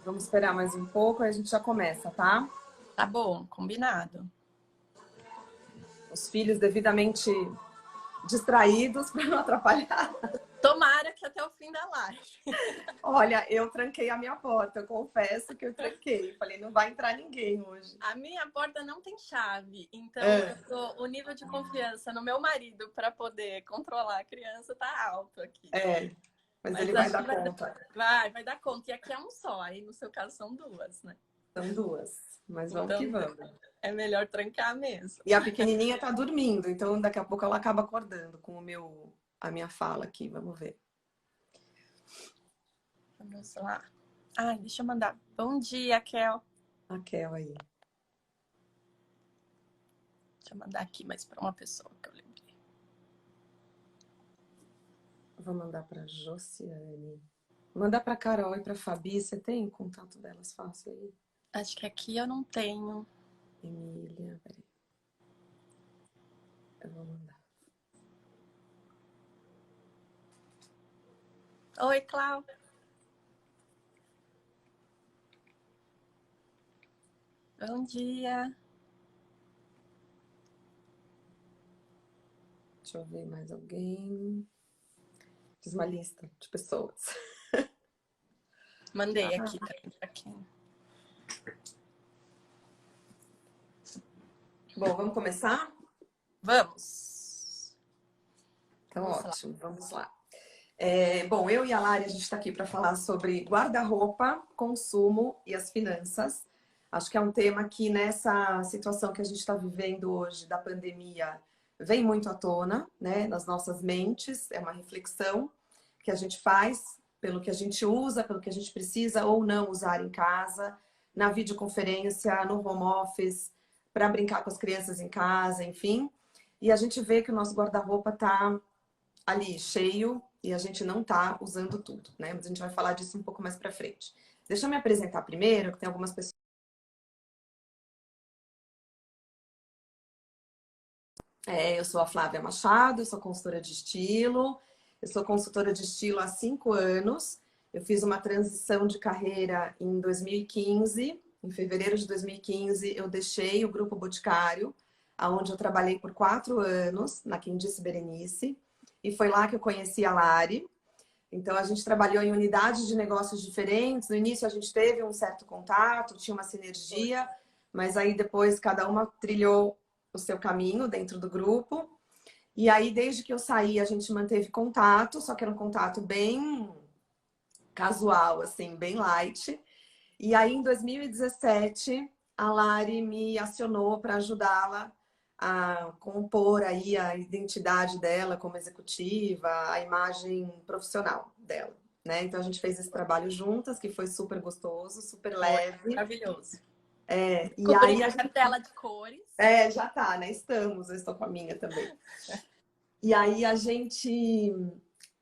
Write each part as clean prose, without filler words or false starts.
Vamos esperar mais um pouco, aí a gente já começa, tá? Tá bom, combinado. Os filhos devidamente distraídos para não atrapalhar. Tomara que até o fim da live. Olha, eu tranquei a minha porta, eu confesso que eu tranquei. Falei, não vai entrar ninguém hoje. A minha porta não tem chave, então o nível de confiança no meu marido para poder controlar a criança tá alto aqui. Mas Mas ele vai acho dar que conta. vai dar conta. E aqui é um só, aí no seu caso são duas, né? São duas, mas vamos que Então vamos. é melhor trancar mesmo. E a pequenininha tá dormindo, então daqui a pouco ela acaba acordando com a minha fala aqui, vamos ver. Vamos lá. Ai, deixa eu mandar. Bom dia, Kel. A Kel aí. Deixa eu mandar aqui mais para uma pessoa que eu lembrei. Vou mandar para Josiane. Mandar para Carol e para Fabi. Você tem contato delas fácil aí? Acho que aqui eu não tenho. Emília, peraí. Eu vou mandar. Oi, Clau. Bom dia. Deixa eu ver mais alguém. Fiz uma lista de pessoas. Mandei aqui também para quem. Bom, vamos começar? Vamos. Então, Vamos ótimo, vamos lá. Bom, eu e a Lari, a gente está aqui para falar sobre guarda-roupa, consumo e as finanças. Acho que é um tema que nessa situação que a gente está vivendo hoje da pandemia vem muito à tona, né, nas nossas mentes. É uma reflexão que a gente faz pelo que a gente usa, pelo que a gente precisa ou não usar em casa, na videoconferência, no home office, para brincar com as crianças em casa, enfim. E a gente vê que o nosso guarda-roupa está ali cheio e a gente não está usando tudo, né? Mas a gente vai falar disso um pouco mais para frente. Deixa eu me apresentar primeiro, que tem algumas pessoas. Eu sou a Flávia Machado, eu sou consultora de estilo. Eu sou consultora de estilo há 5 anos. Eu fiz uma transição de carreira em 2015. Em fevereiro de 2015, eu deixei o Grupo Boticário, onde eu trabalhei por 4 anos, na Quem Disse Berenice. E foi lá que eu conheci a Lari. Então, a gente trabalhou em unidades de negócios diferentes. No início, a gente teve um certo contato, tinha uma sinergia, mas aí depois cada uma trilhou o seu caminho dentro do grupo. E aí, desde que eu saí, a gente manteve contato, só que era um contato bem casual, assim, bem light. E aí, em 2017, a Lari me acionou para ajudá-la a compor aí a identidade dela como executiva, a imagem profissional dela, né? Então a gente fez esse trabalho juntas, que foi super gostoso, super leve. Maravilhoso. E Cobri aí a minha gente... cartela de cores. Já tá, né? Estamos, eu estou com a minha também. E aí a gente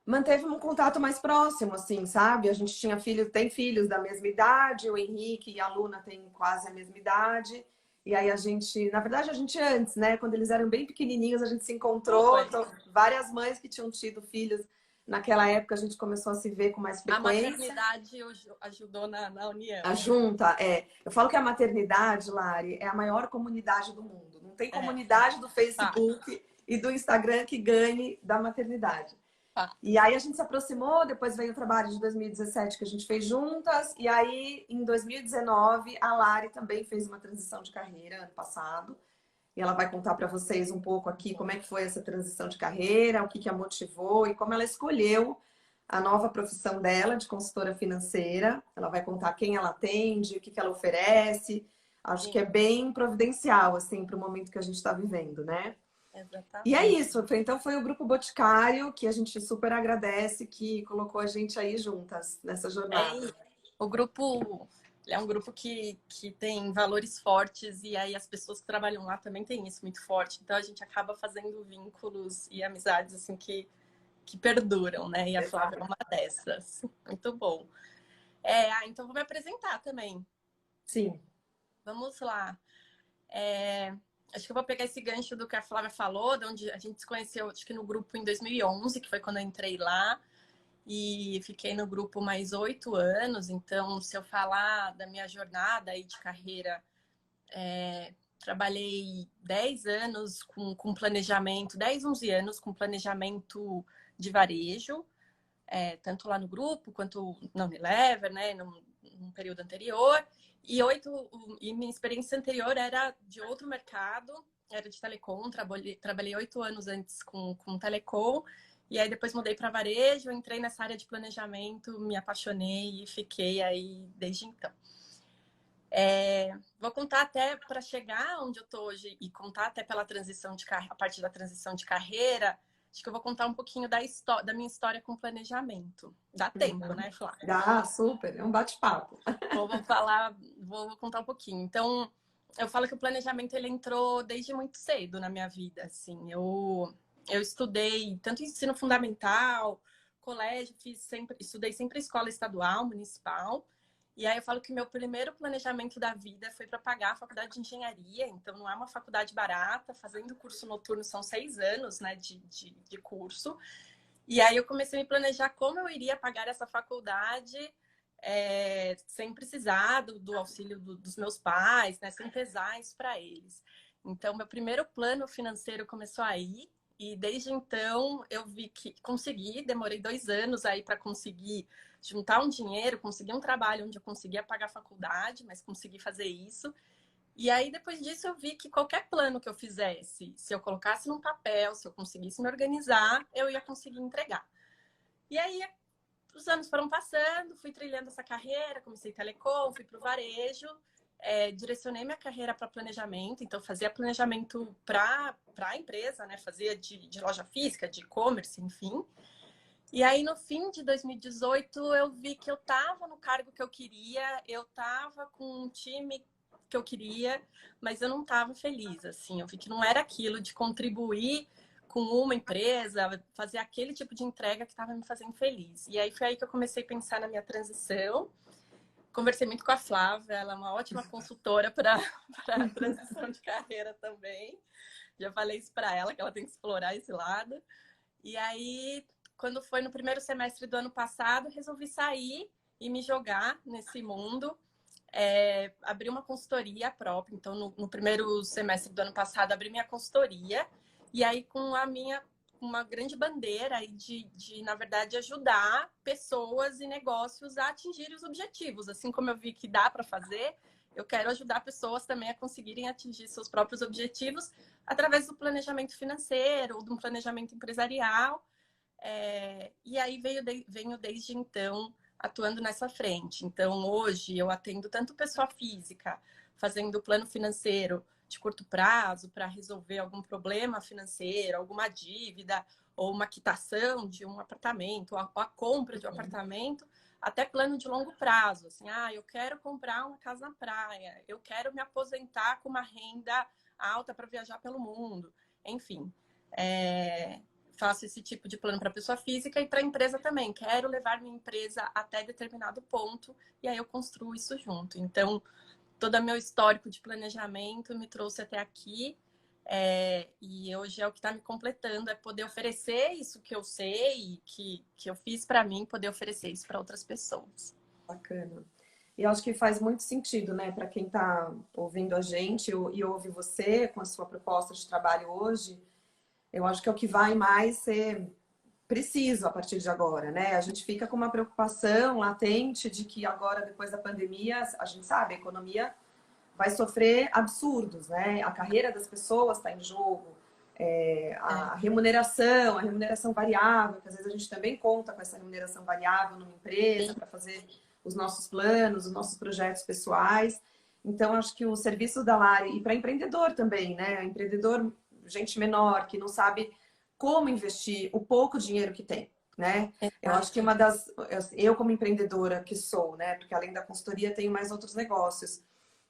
manteve um contato mais próximo, assim, sabe? A gente tinha filhos, tem filhos da mesma idade, o Henrique e a Luna têm quase a mesma idade. E aí a gente, na verdade, a gente antes, né? Quando eles eram bem pequenininhos, a gente se encontrou. Então, várias mães que tinham tido filhos naquela época, a gente começou a se ver com mais A frequência. maternidade ajudou na união. A junta, Eu falo que a maternidade, Lari, é a maior comunidade do mundo. Não tem comunidade do Facebook e do Instagram que ganhe da maternidade. E aí a gente se aproximou, depois veio o trabalho de 2017 que a gente fez juntas, e aí em 2019 a Lari também fez uma transição de carreira ano passado, e ela vai contar para vocês um pouco aqui como é que foi essa transição de carreira, o que a motivou e como ela escolheu a nova profissão dela de consultora financeira. Ela vai contar quem ela atende, o que ela oferece. Acho que é bem providencial assim para o momento que a gente está vivendo, né? Exatamente. E é isso. Então foi o Grupo Boticário que a gente super agradece que colocou a gente aí juntas nessa jornada. O grupo é um grupo que tem valores fortes e aí as pessoas que trabalham lá também têm isso muito forte. Então a gente acaba fazendo vínculos e amizades assim que perduram, né? E a Flávia é uma dessas. Muito bom. Então vou me apresentar também. Sim. Vamos lá. Acho que eu vou pegar esse gancho do que a Flávia falou, de onde a gente se conheceu, acho que no grupo em 2011, que foi quando eu entrei lá. e fiquei no grupo mais 8 anos. Então, se eu falar da minha jornada aí de carreira, trabalhei 10 anos com planejamento, 10, 11 anos com planejamento de varejo, tanto lá no grupo quanto na Unilever, né, num período anterior. E minha experiência anterior era de outro mercado, era de telecom, trabalhei 8 anos antes com telecom, e aí depois mudei para varejo, entrei nessa área de planejamento, me apaixonei e fiquei aí desde então. Vou contar até para chegar onde eu estou hoje e contar até pela transição de carreira, a partir da transição de carreira, acho que eu vou contar um pouquinho da minha história com planejamento. Dá tempo, né, Flávia? Dá, super, é um bate-papo. Vou contar um pouquinho. Então, eu falo que o planejamento ele entrou desde muito cedo na minha vida, assim. Eu estudei tanto ensino fundamental, colégio, estudei sempre escola estadual, municipal. E aí eu falo que meu primeiro planejamento da vida foi para pagar a faculdade de engenharia. Então, não é uma faculdade barata. Fazendo curso noturno são 6 anos, né, de curso. E aí eu comecei a me planejar como eu iria pagar essa faculdade sem precisar do auxílio dos meus pais, né, sem pesar isso para eles. Então, meu primeiro plano financeiro começou aí. E desde então eu vi que consegui, demorei 2 anos aí para conseguir juntar um dinheiro, conseguir um trabalho onde eu conseguia pagar a faculdade, mas consegui fazer isso. E aí, depois disso, eu vi que qualquer plano que eu fizesse, se eu colocasse num papel, se eu conseguisse me organizar, eu ia conseguir entregar. E aí, os anos foram passando, fui trilhando essa carreira, comecei telecom, fui para o varejo, direcionei minha carreira para planejamento, então fazia planejamento para a empresa, né? Fazia de loja física, de e-commerce, enfim. E aí, no fim de 2018, eu vi que eu estava no cargo que eu queria, eu estava com um time que eu queria, mas eu não estava feliz, assim. Eu vi que não era aquilo de contribuir com uma empresa, fazer aquele tipo de entrega que estava me fazendo feliz. E aí foi aí que eu comecei a pensar na minha transição. Conversei muito com a Flávia, ela é uma ótima consultora para a transição de carreira também. Já falei isso para ela, que ela tem que explorar esse lado. E aí, quando foi no primeiro semestre do ano passado, resolvi sair e me jogar nesse mundo. Abri uma consultoria própria. Então, no primeiro semestre do ano passado, abri minha consultoria. E aí, com uma grande bandeira aí na verdade, ajudar pessoas e negócios a atingirem os objetivos. Assim como eu vi que dá para fazer, eu quero ajudar pessoas também a conseguirem atingir seus próprios objetivos através do planejamento financeiro ou de um planejamento empresarial. E aí venho desde então atuando nessa frente. Então, hoje eu atendo tanto pessoa física, fazendo plano financeiro de curto prazo para resolver algum problema financeiro, alguma dívida, ou uma quitação de um apartamento, ou a compra de um apartamento, até plano de longo prazo. Assim, eu quero comprar uma casa na praia, eu quero me aposentar com uma renda alta para viajar pelo mundo. Enfim, faço esse tipo de plano para pessoa física e para empresa também. Quero levar minha empresa até determinado ponto e aí eu construo isso junto. Então, todo o meu histórico de planejamento me trouxe até aqui. E hoje é o que está me completando, é poder oferecer isso que eu sei, que eu fiz para mim, poder oferecer isso para outras pessoas. Bacana. E eu acho que faz muito sentido, né, para quem está ouvindo a gente e ouve você com a sua proposta de trabalho hoje. Eu acho que é o que vai mais ser preciso a partir de agora, né? A gente fica com uma preocupação latente de que agora, depois da pandemia, a gente sabe, a economia vai sofrer absurdos, né? A carreira das pessoas está em jogo, a remuneração variável, que às vezes a gente também conta com essa remuneração variável numa empresa para fazer os nossos planos, os nossos projetos pessoais. Então, acho que o serviço da Lari, e para empreendedor também, né? Empreendedor, gente menor, que não sabe como investir o pouco dinheiro que tem, né? Eu acho que eu como empreendedora que sou, né? Porque além da consultoria, tenho mais outros negócios.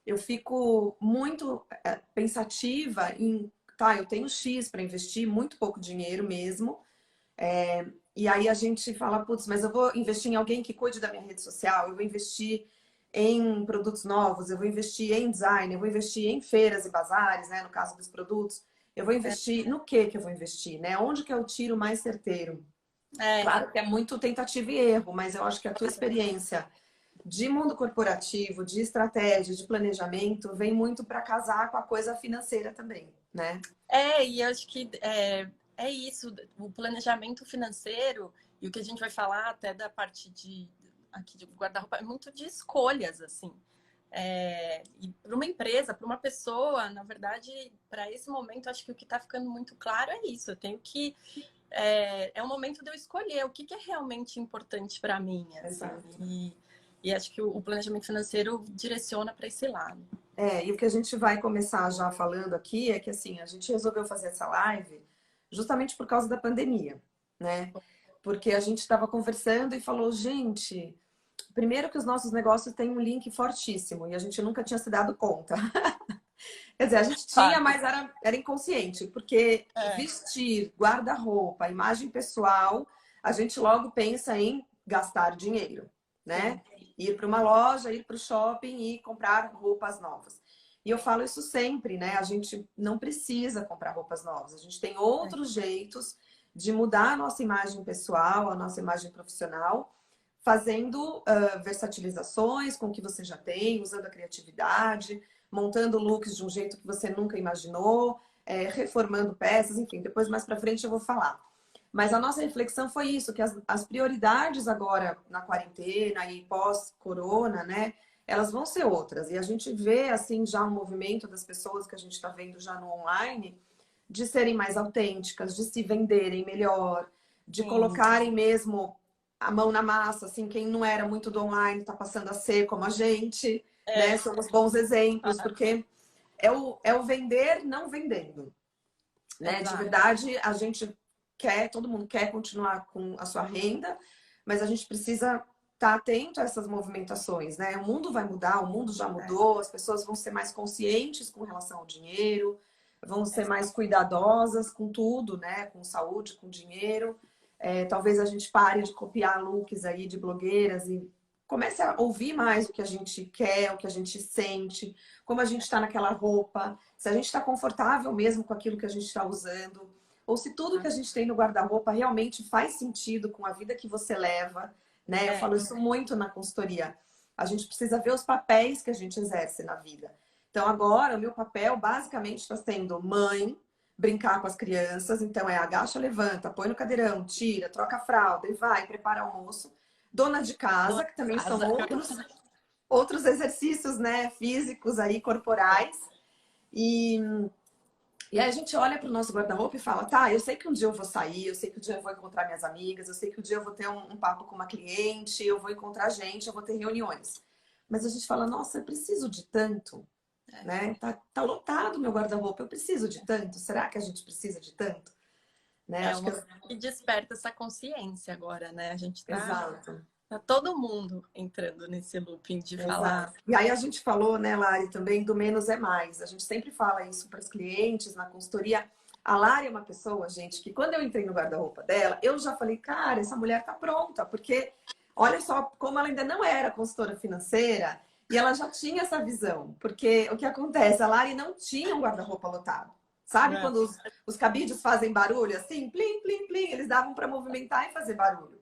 Eu fico muito pensativa em, tá, eu tenho X para investir, muito pouco dinheiro mesmo. E aí a gente fala, putz, mas eu vou investir em alguém que cuide da minha rede social, eu vou investir em produtos novos, eu vou investir em design, eu vou investir em feiras e bazares, né, no caso dos produtos. Eu vou investir no que eu vou investir, né? Onde que é o tiro mais certeiro? É, Claro que é muito tentativa e erro, mas eu acho que a tua experiência de mundo corporativo, de estratégia, de planejamento, vem muito para casar com a coisa financeira também, né? e acho que é isso, o planejamento financeiro e o que a gente vai falar até da parte aqui de guarda-roupa é muito de escolhas, assim. E para uma empresa, para uma pessoa, na verdade, para esse momento, acho que o que está ficando muito claro é isso. Eu tenho que é o momento de eu escolher o que é realmente importante para mim, assim. E acho que o planejamento financeiro direciona para esse lado. E o que a gente vai começar já falando aqui é que assim, a gente resolveu fazer essa live justamente por causa da pandemia, né? Porque a gente estava conversando e falou, gente, primeiro que os nossos negócios têm um link fortíssimo e a gente nunca tinha se dado conta. Quer dizer, a gente tinha, mas era inconsciente, porque vestir, guarda-roupa, imagem pessoal, a gente logo pensa em gastar dinheiro, né? Ir para uma loja, ir para o shopping e comprar roupas novas. E eu falo isso sempre, né? A gente não precisa comprar roupas novas, a gente tem outros jeitos de mudar a nossa imagem pessoal, a nossa imagem profissional, fazendo versatilizações com o que você já tem, usando a criatividade, montando looks de um jeito que você nunca imaginou, reformando peças, enfim, depois mais para frente eu vou falar. Mas a nossa reflexão foi isso, que as prioridades agora na quarentena e pós-corona, né, elas vão ser outras. E a gente vê, assim, já um movimento das pessoas que a gente está vendo já no online, de serem mais autênticas, de se venderem melhor, de colocarem mesmo a mão na massa, assim, quem não era muito do online está passando a ser como a gente, né? Somos bons exemplos, porque é o vender não vendendo, né? De verdade, a gente todo mundo quer continuar com a sua renda, mas a gente precisa estar atento a essas movimentações, né? O mundo vai mudar, o mundo já mudou, as pessoas vão ser mais conscientes com relação ao dinheiro, vão ser mais cuidadosas com tudo, né? Com saúde, com dinheiro. Talvez a gente pare de copiar looks aí de blogueiras e comece a ouvir mais o que a gente quer, o que a gente sente, como a gente está naquela roupa, se a gente está confortável mesmo com aquilo que a gente está usando, ou se tudo que a gente tem no guarda-roupa realmente faz sentido com a vida que você leva, né? Eu falo isso muito na consultoria. A gente precisa ver os papéis que a gente exerce na vida. Então agora o meu papel basicamente está sendo mãe, brincar com as crianças, então agacha, levanta, põe no cadeirão, tira, troca a fralda e vai, prepara almoço. Dona de casa, que também são outros exercícios, né, físicos aí, corporais. E aí a gente olha para o nosso guarda-roupa e fala, tá, eu sei que um dia eu vou sair, eu sei que um dia eu vou encontrar minhas amigas, eu sei que um dia eu vou ter um papo com uma cliente, eu vou encontrar gente, eu vou ter reuniões. Mas a gente fala, nossa, eu preciso de tanto, né? Tá lotado o meu guarda-roupa, eu preciso de tanto. Será que a gente precisa de tanto? Né? Acho que desperta essa consciência agora, né? A gente Exato. Tá todo mundo entrando nesse looping de falar. E aí a gente falou, né, Lari, também do menos é mais. A gente sempre fala isso para os clientes na consultoria. A Lari é uma pessoa, gente, que quando eu entrei no guarda-roupa dela, eu já falei, cara, essa mulher tá pronta, porque olha só como ela ainda não era consultora financeira e ela já tinha essa visão. Porque o que acontece? A Lari não tinha um guarda-roupa lotado. Sabe quando os cabides fazem barulho assim? Plim, plim, plim. Eles davam para movimentar e fazer barulho.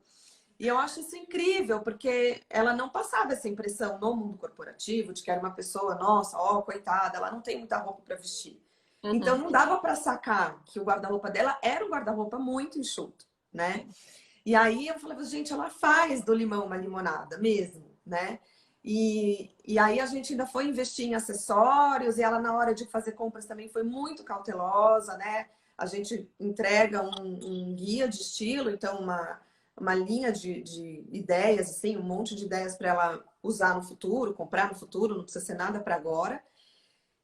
E eu acho isso incrível, porque ela não passava essa impressão no mundo corporativo de que era uma pessoa, nossa, ó, coitada, ela não tem muita roupa para vestir. Então não dava para sacar que o guarda-roupa dela era um guarda-roupa muito enxuto, né? E aí eu falava, gente, ela faz do limão uma limonada mesmo, né? E aí a gente ainda foi investir em acessórios e ela na hora de fazer compras também foi muito cautelosa, né? A gente entrega um guia de estilo, então uma linha de ideias, assim, um monte de ideias para ela usar no futuro, comprar no futuro, não precisa ser nada para agora.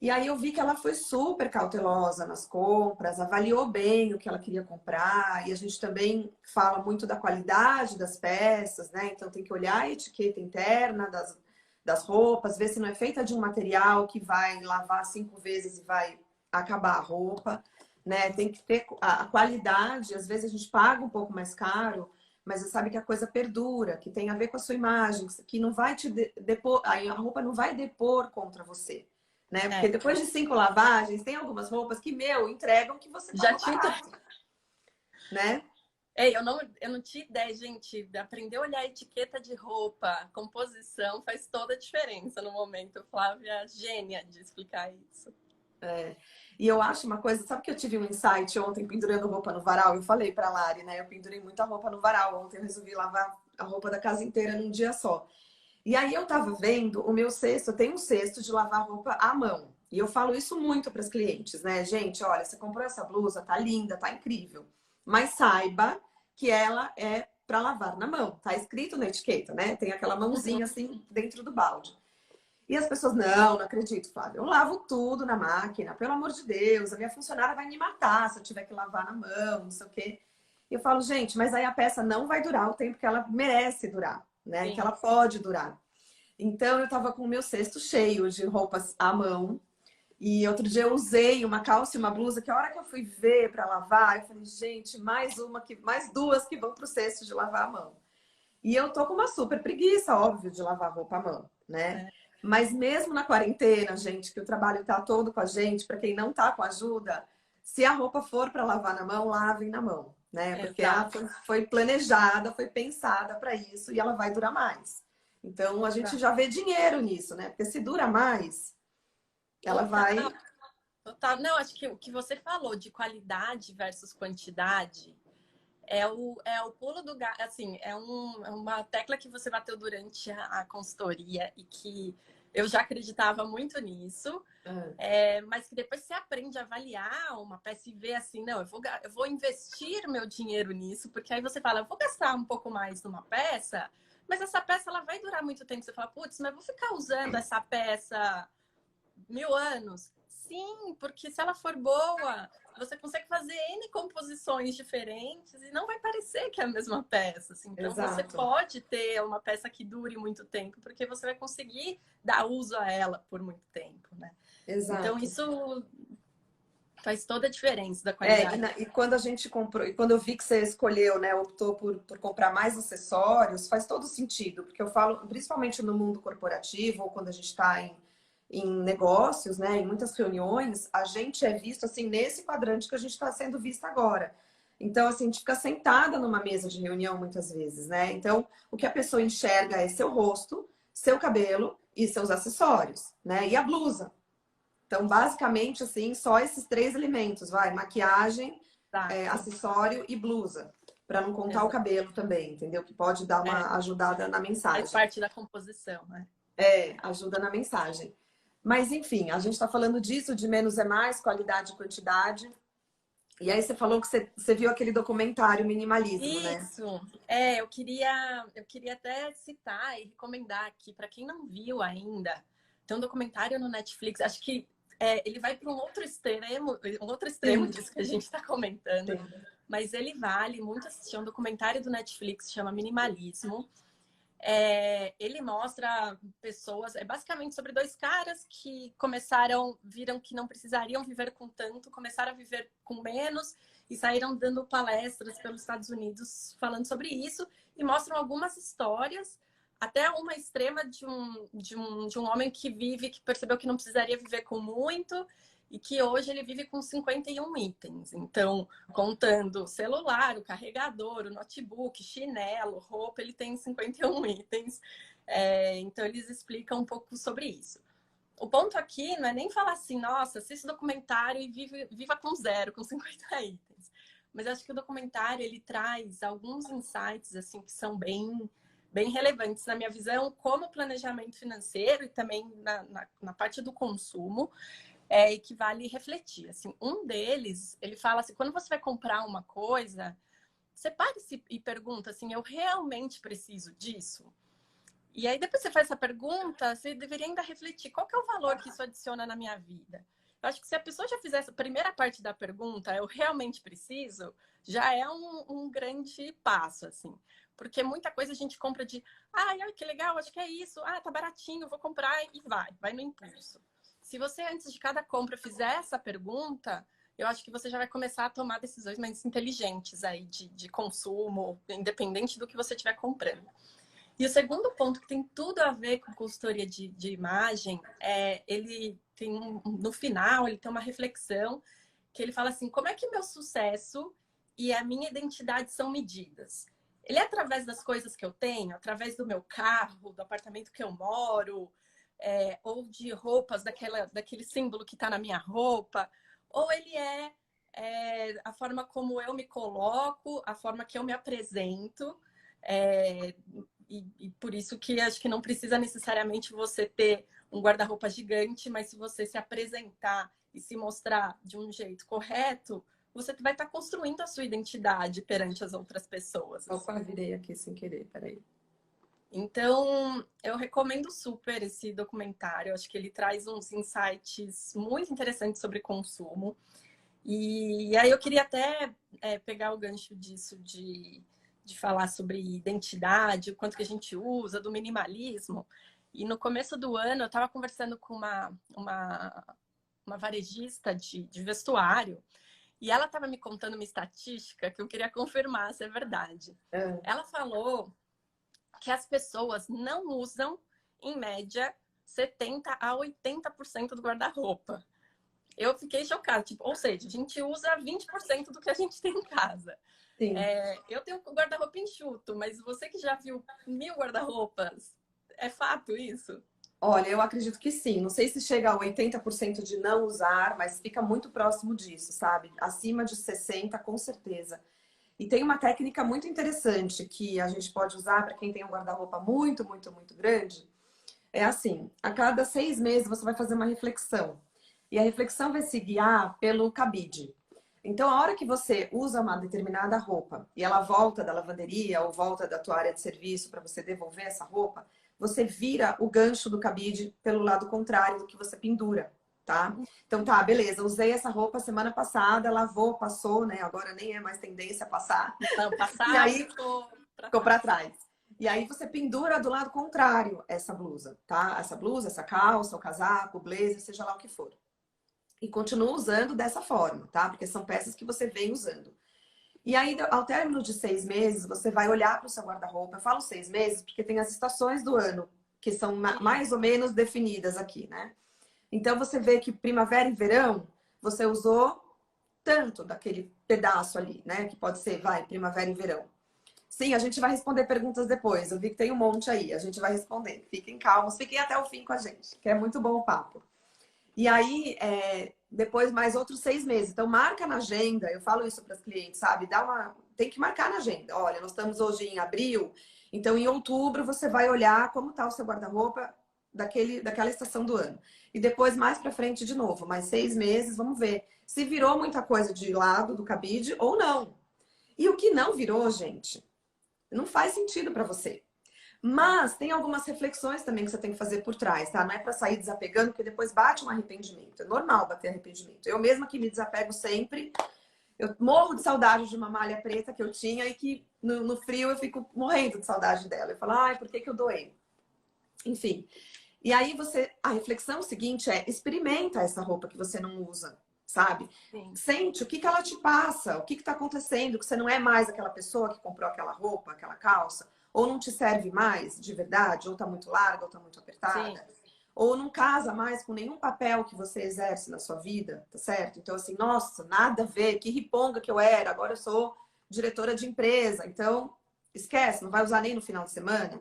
E aí eu vi que ela foi super cautelosa nas compras, avaliou bem o que ela queria comprar, e a gente também fala muito da qualidade das peças, né? Então tem que olhar a etiqueta interna das roupas, ver se não é feita de um material que vai lavar 5 vezes e vai acabar a roupa, né? Tem que ter a qualidade, às vezes a gente paga um pouco mais caro, mas você sabe que a coisa perdura, que tem a ver com a sua imagem, que não vai te depor, a roupa não vai depor contra você, né? Porque depois de 5 lavagens, tem algumas roupas que, entregam que você pagou barato, né? Ei, eu não tinha ideia, gente. Aprender a olhar a etiqueta de roupa, composição, faz toda a diferença no momento. Flávia, gênia de explicar isso. É. E eu acho uma coisa, sabe que eu tive um insight ontem pendurando roupa no varal? Eu falei pra Lari, né? Eu pendurei muita roupa no varal. Ontem eu resolvi lavar a roupa da casa inteira num dia só. E aí eu tava vendo o meu cesto, eu tenho um cesto de lavar roupa à mão. E eu falo isso muito para os clientes, né? Gente, olha, você comprou essa blusa, tá linda, tá incrível. Mas saiba que ela é para lavar na mão. Tá escrito na etiqueta, né? Tem aquela mãozinha assim dentro do balde. E as pessoas, não acredito, Flávio. Eu lavo tudo na máquina, pelo amor de Deus. A minha funcionária vai me matar se eu tiver que lavar na mão, não sei o quê. E eu falo, gente, mas aí a peça não vai durar o tempo que ela merece durar, né? Que Sim. ela pode durar. Então eu tava com o meu cesto cheio de roupas à mão. E outro dia eu usei uma calça e uma blusa que a hora que eu fui ver para lavar, eu falei, gente, mais duas que vão pro cesto de lavar à mão. E eu tô com uma super preguiça, óbvio, de lavar roupa à mão, né? É, Mas mesmo na quarentena, gente, que o trabalho tá todo com a gente, para quem não tá com ajuda, se a roupa for para lavar na mão, lavem na mão, né? Porque ela exato, foi planejada, foi pensada para isso e ela vai durar mais. Então a gente exato. já vê dinheiro nisso, né? Porque se dura mais, ela vai. Total, total. Não, acho que o que você falou de qualidade versus quantidade é o pulo do gato. Assim, é uma tecla que você bateu durante a consultoria e que eu já acreditava muito nisso. Mas que depois você aprende a avaliar uma peça e ver assim, não, eu vou investir meu dinheiro nisso, porque aí você fala, eu vou gastar um pouco mais numa peça, mas essa peça ela vai durar muito tempo. Você fala, putz, mas eu vou ficar usando essa peça 1000 anos? Sim, porque se ela for boa, você consegue fazer N composições diferentes e não vai parecer que é a mesma peça. Assim. Então, você Exato, pode ter uma peça que dure muito tempo, porque você vai conseguir dar uso a ela por muito tempo, né? Então, exato. isso faz toda a diferença da É, qualidade. e quando a gente comprou, e quando eu vi que você escolheu, né, optou por comprar mais acessórios, faz todo sentido, porque eu falo, principalmente no mundo corporativo, ou quando a gente está em negócios, né, em muitas reuniões, a gente é visto assim nesse quadrante que a gente está sendo vista agora. Então, assim, a gente fica sentada numa mesa de reunião muitas vezes, né? Então, o que a pessoa enxerga é seu rosto, seu cabelo e seus acessórios, né? E a blusa. Então, basicamente, assim, só esses três elementos, vai, maquiagem, Exato, acessório e blusa, para não contar o exato. cabelo também, entendeu? Que pode dar É, uma ajudada na faz mensagem. parte da composição, né? Ajuda na mensagem. Mas, enfim, a gente está falando disso, de menos é mais, qualidade e quantidade. E aí você falou que você viu aquele documentário Minimalismo, né? Isso. Eu queria até citar e recomendar aqui para quem não viu ainda. Tem um documentário no Netflix. Acho que ele vai para um outro extremo Sim, disso que a gente está comentando. sim. Mas ele vale muito assistir. É um documentário do Netflix, chama Minimalismo. Ele mostra pessoas, é basicamente sobre dois caras que viram que não precisariam viver com tanto, começaram a viver com menos e saíram dando palestras pelos Estados Unidos falando sobre isso e mostram algumas histórias, até uma extrema de um homem que percebeu que não precisaria viver com muito e que hoje ele vive com 51 itens. Então, contando o celular, o carregador, o notebook, chinelo, roupa, ele tem 51 itens. Então, eles explicam um pouco sobre isso. O ponto aqui não é nem falar assim, nossa, assista o documentário e viva com zero, com 50 itens. Mas acho que o documentário, ele traz alguns insights, assim, que são bem relevantes na minha visão, como planejamento financeiro e também na parte do consumo, e que vale refletir. Assim, um deles, ele fala assim, quando você vai comprar uma coisa, você para e pergunta assim, eu realmente preciso disso? E aí depois você faz essa pergunta, você deveria ainda refletir, qual que é o valor que isso adiciona na minha vida? Eu acho que se a pessoa já fizer essa primeira parte da pergunta, eu realmente preciso, já é um grande passo, assim. Porque muita coisa a gente compra de, ai, que legal, acho que é isso, tá baratinho, vou comprar e vai no impulso. Se você, antes de cada compra, fizer essa pergunta, eu acho que você já vai começar a tomar decisões mais inteligentes aí de consumo, independente do que você estiver comprando. E o segundo ponto, que tem tudo a ver com consultoria de imagem, ele tem no final, ele tem uma reflexão que ele fala assim, como é que meu sucesso e a minha identidade são medidas. Ele é através das coisas que eu tenho, através do meu carro, do apartamento que eu moro, ou de roupas, daquele símbolo que está na minha roupa, ou ele a forma como eu me coloco, a forma que eu me apresento, e por isso que acho que não precisa necessariamente você ter um guarda-roupa gigante, mas se você se apresentar e se mostrar de um jeito correto, você vai estar construindo a sua identidade perante as outras pessoas. Opa, virei aqui sem querer, peraí. Então, eu recomendo super esse documentário. Acho que ele traz uns insights muito interessantes sobre consumo. E aí eu queria até pegar o gancho disso de falar sobre identidade, o quanto que a gente usa, do minimalismo. E no começo do ano, eu estava conversando com uma varejista de vestuário, e ela estava me contando uma estatística que eu queria confirmar se é verdade. Ela falou que as pessoas não usam, em média, 70% a 80% do guarda-roupa. Eu fiquei chocada. Tipo, ou seja, a gente usa 20% do que a gente tem em casa. Sim. Eu tenho um guarda-roupa enxuto, mas você que já viu 1000 guarda-roupas, é fato isso? Olha, eu acredito que sim. Não sei se chega a 80% de não usar, mas fica muito próximo disso, sabe? Acima de 60%, com certeza. E tem uma técnica muito interessante que a gente pode usar para quem tem um guarda-roupa muito, muito, muito grande. É assim, a cada 6 meses você vai fazer uma reflexão. E a reflexão vai se guiar pelo cabide. Então, a hora que você usa uma determinada roupa e ela volta da lavanderia ou volta da tua área de serviço para você devolver essa roupa, você vira o gancho do cabide pelo lado contrário do que você pendura, tá? Então, tá, beleza, usei essa roupa semana passada, lavou, passou, né? Agora nem é mais tendência a passar. Não, passar E aí ficou para trás. E aí você pendura do lado contrário essa blusa, tá? Essa blusa, essa calça, o casaco, o blazer, seja lá o que for. E continua usando dessa forma, tá? Porque são peças que você vem usando. E aí, ao término de 6 meses, você vai olhar para o seu guarda-roupa. Eu falo 6 meses porque tem as estações do ano, que são mais ou menos definidas aqui, né? Então, você vê que primavera e verão, você usou tanto daquele pedaço ali, né? Que pode ser, primavera e verão. Sim, a gente vai responder perguntas depois. Eu vi que tem um monte aí, a gente vai responder. Fiquem calmos, fiquem até o fim com a gente, que é muito bom o papo. E aí, depois mais outros 6 meses. Então, marca na agenda. Eu falo isso para os clientes, sabe? Tem que marcar na agenda. Olha, nós estamos hoje em abril. Então, em outubro, você vai olhar como está o seu guarda-roupa daquela estação do ano. E depois, mais para frente, de novo. Mais 6 meses, vamos ver se virou muita coisa de lado do cabide ou não. E o que não virou, gente, não faz sentido para você. Mas tem algumas reflexões também que você tem que fazer por trás, tá? Não é para sair desapegando, porque depois bate um arrependimento. É normal bater arrependimento. Eu mesma que me desapego sempre, eu morro de saudade de uma malha preta que eu tinha e que no frio eu fico morrendo de saudade dela. Eu falo, ai, por que eu doei? Enfim. E aí a reflexão seguinte é, experimenta essa roupa que você não usa, sabe? Sim. Sente o que ela te passa, o que está acontecendo, que você não é mais aquela pessoa que comprou aquela roupa, aquela calça. Ou não te serve mais de verdade, ou tá muito larga, ou tá muito apertada. Sim. Ou não casa mais com nenhum papel que você exerce na sua vida, tá certo? Então, assim, nossa, nada a ver, que riponga que eu era, agora eu sou diretora de empresa. Então, esquece, não vai usar nem no final de semana.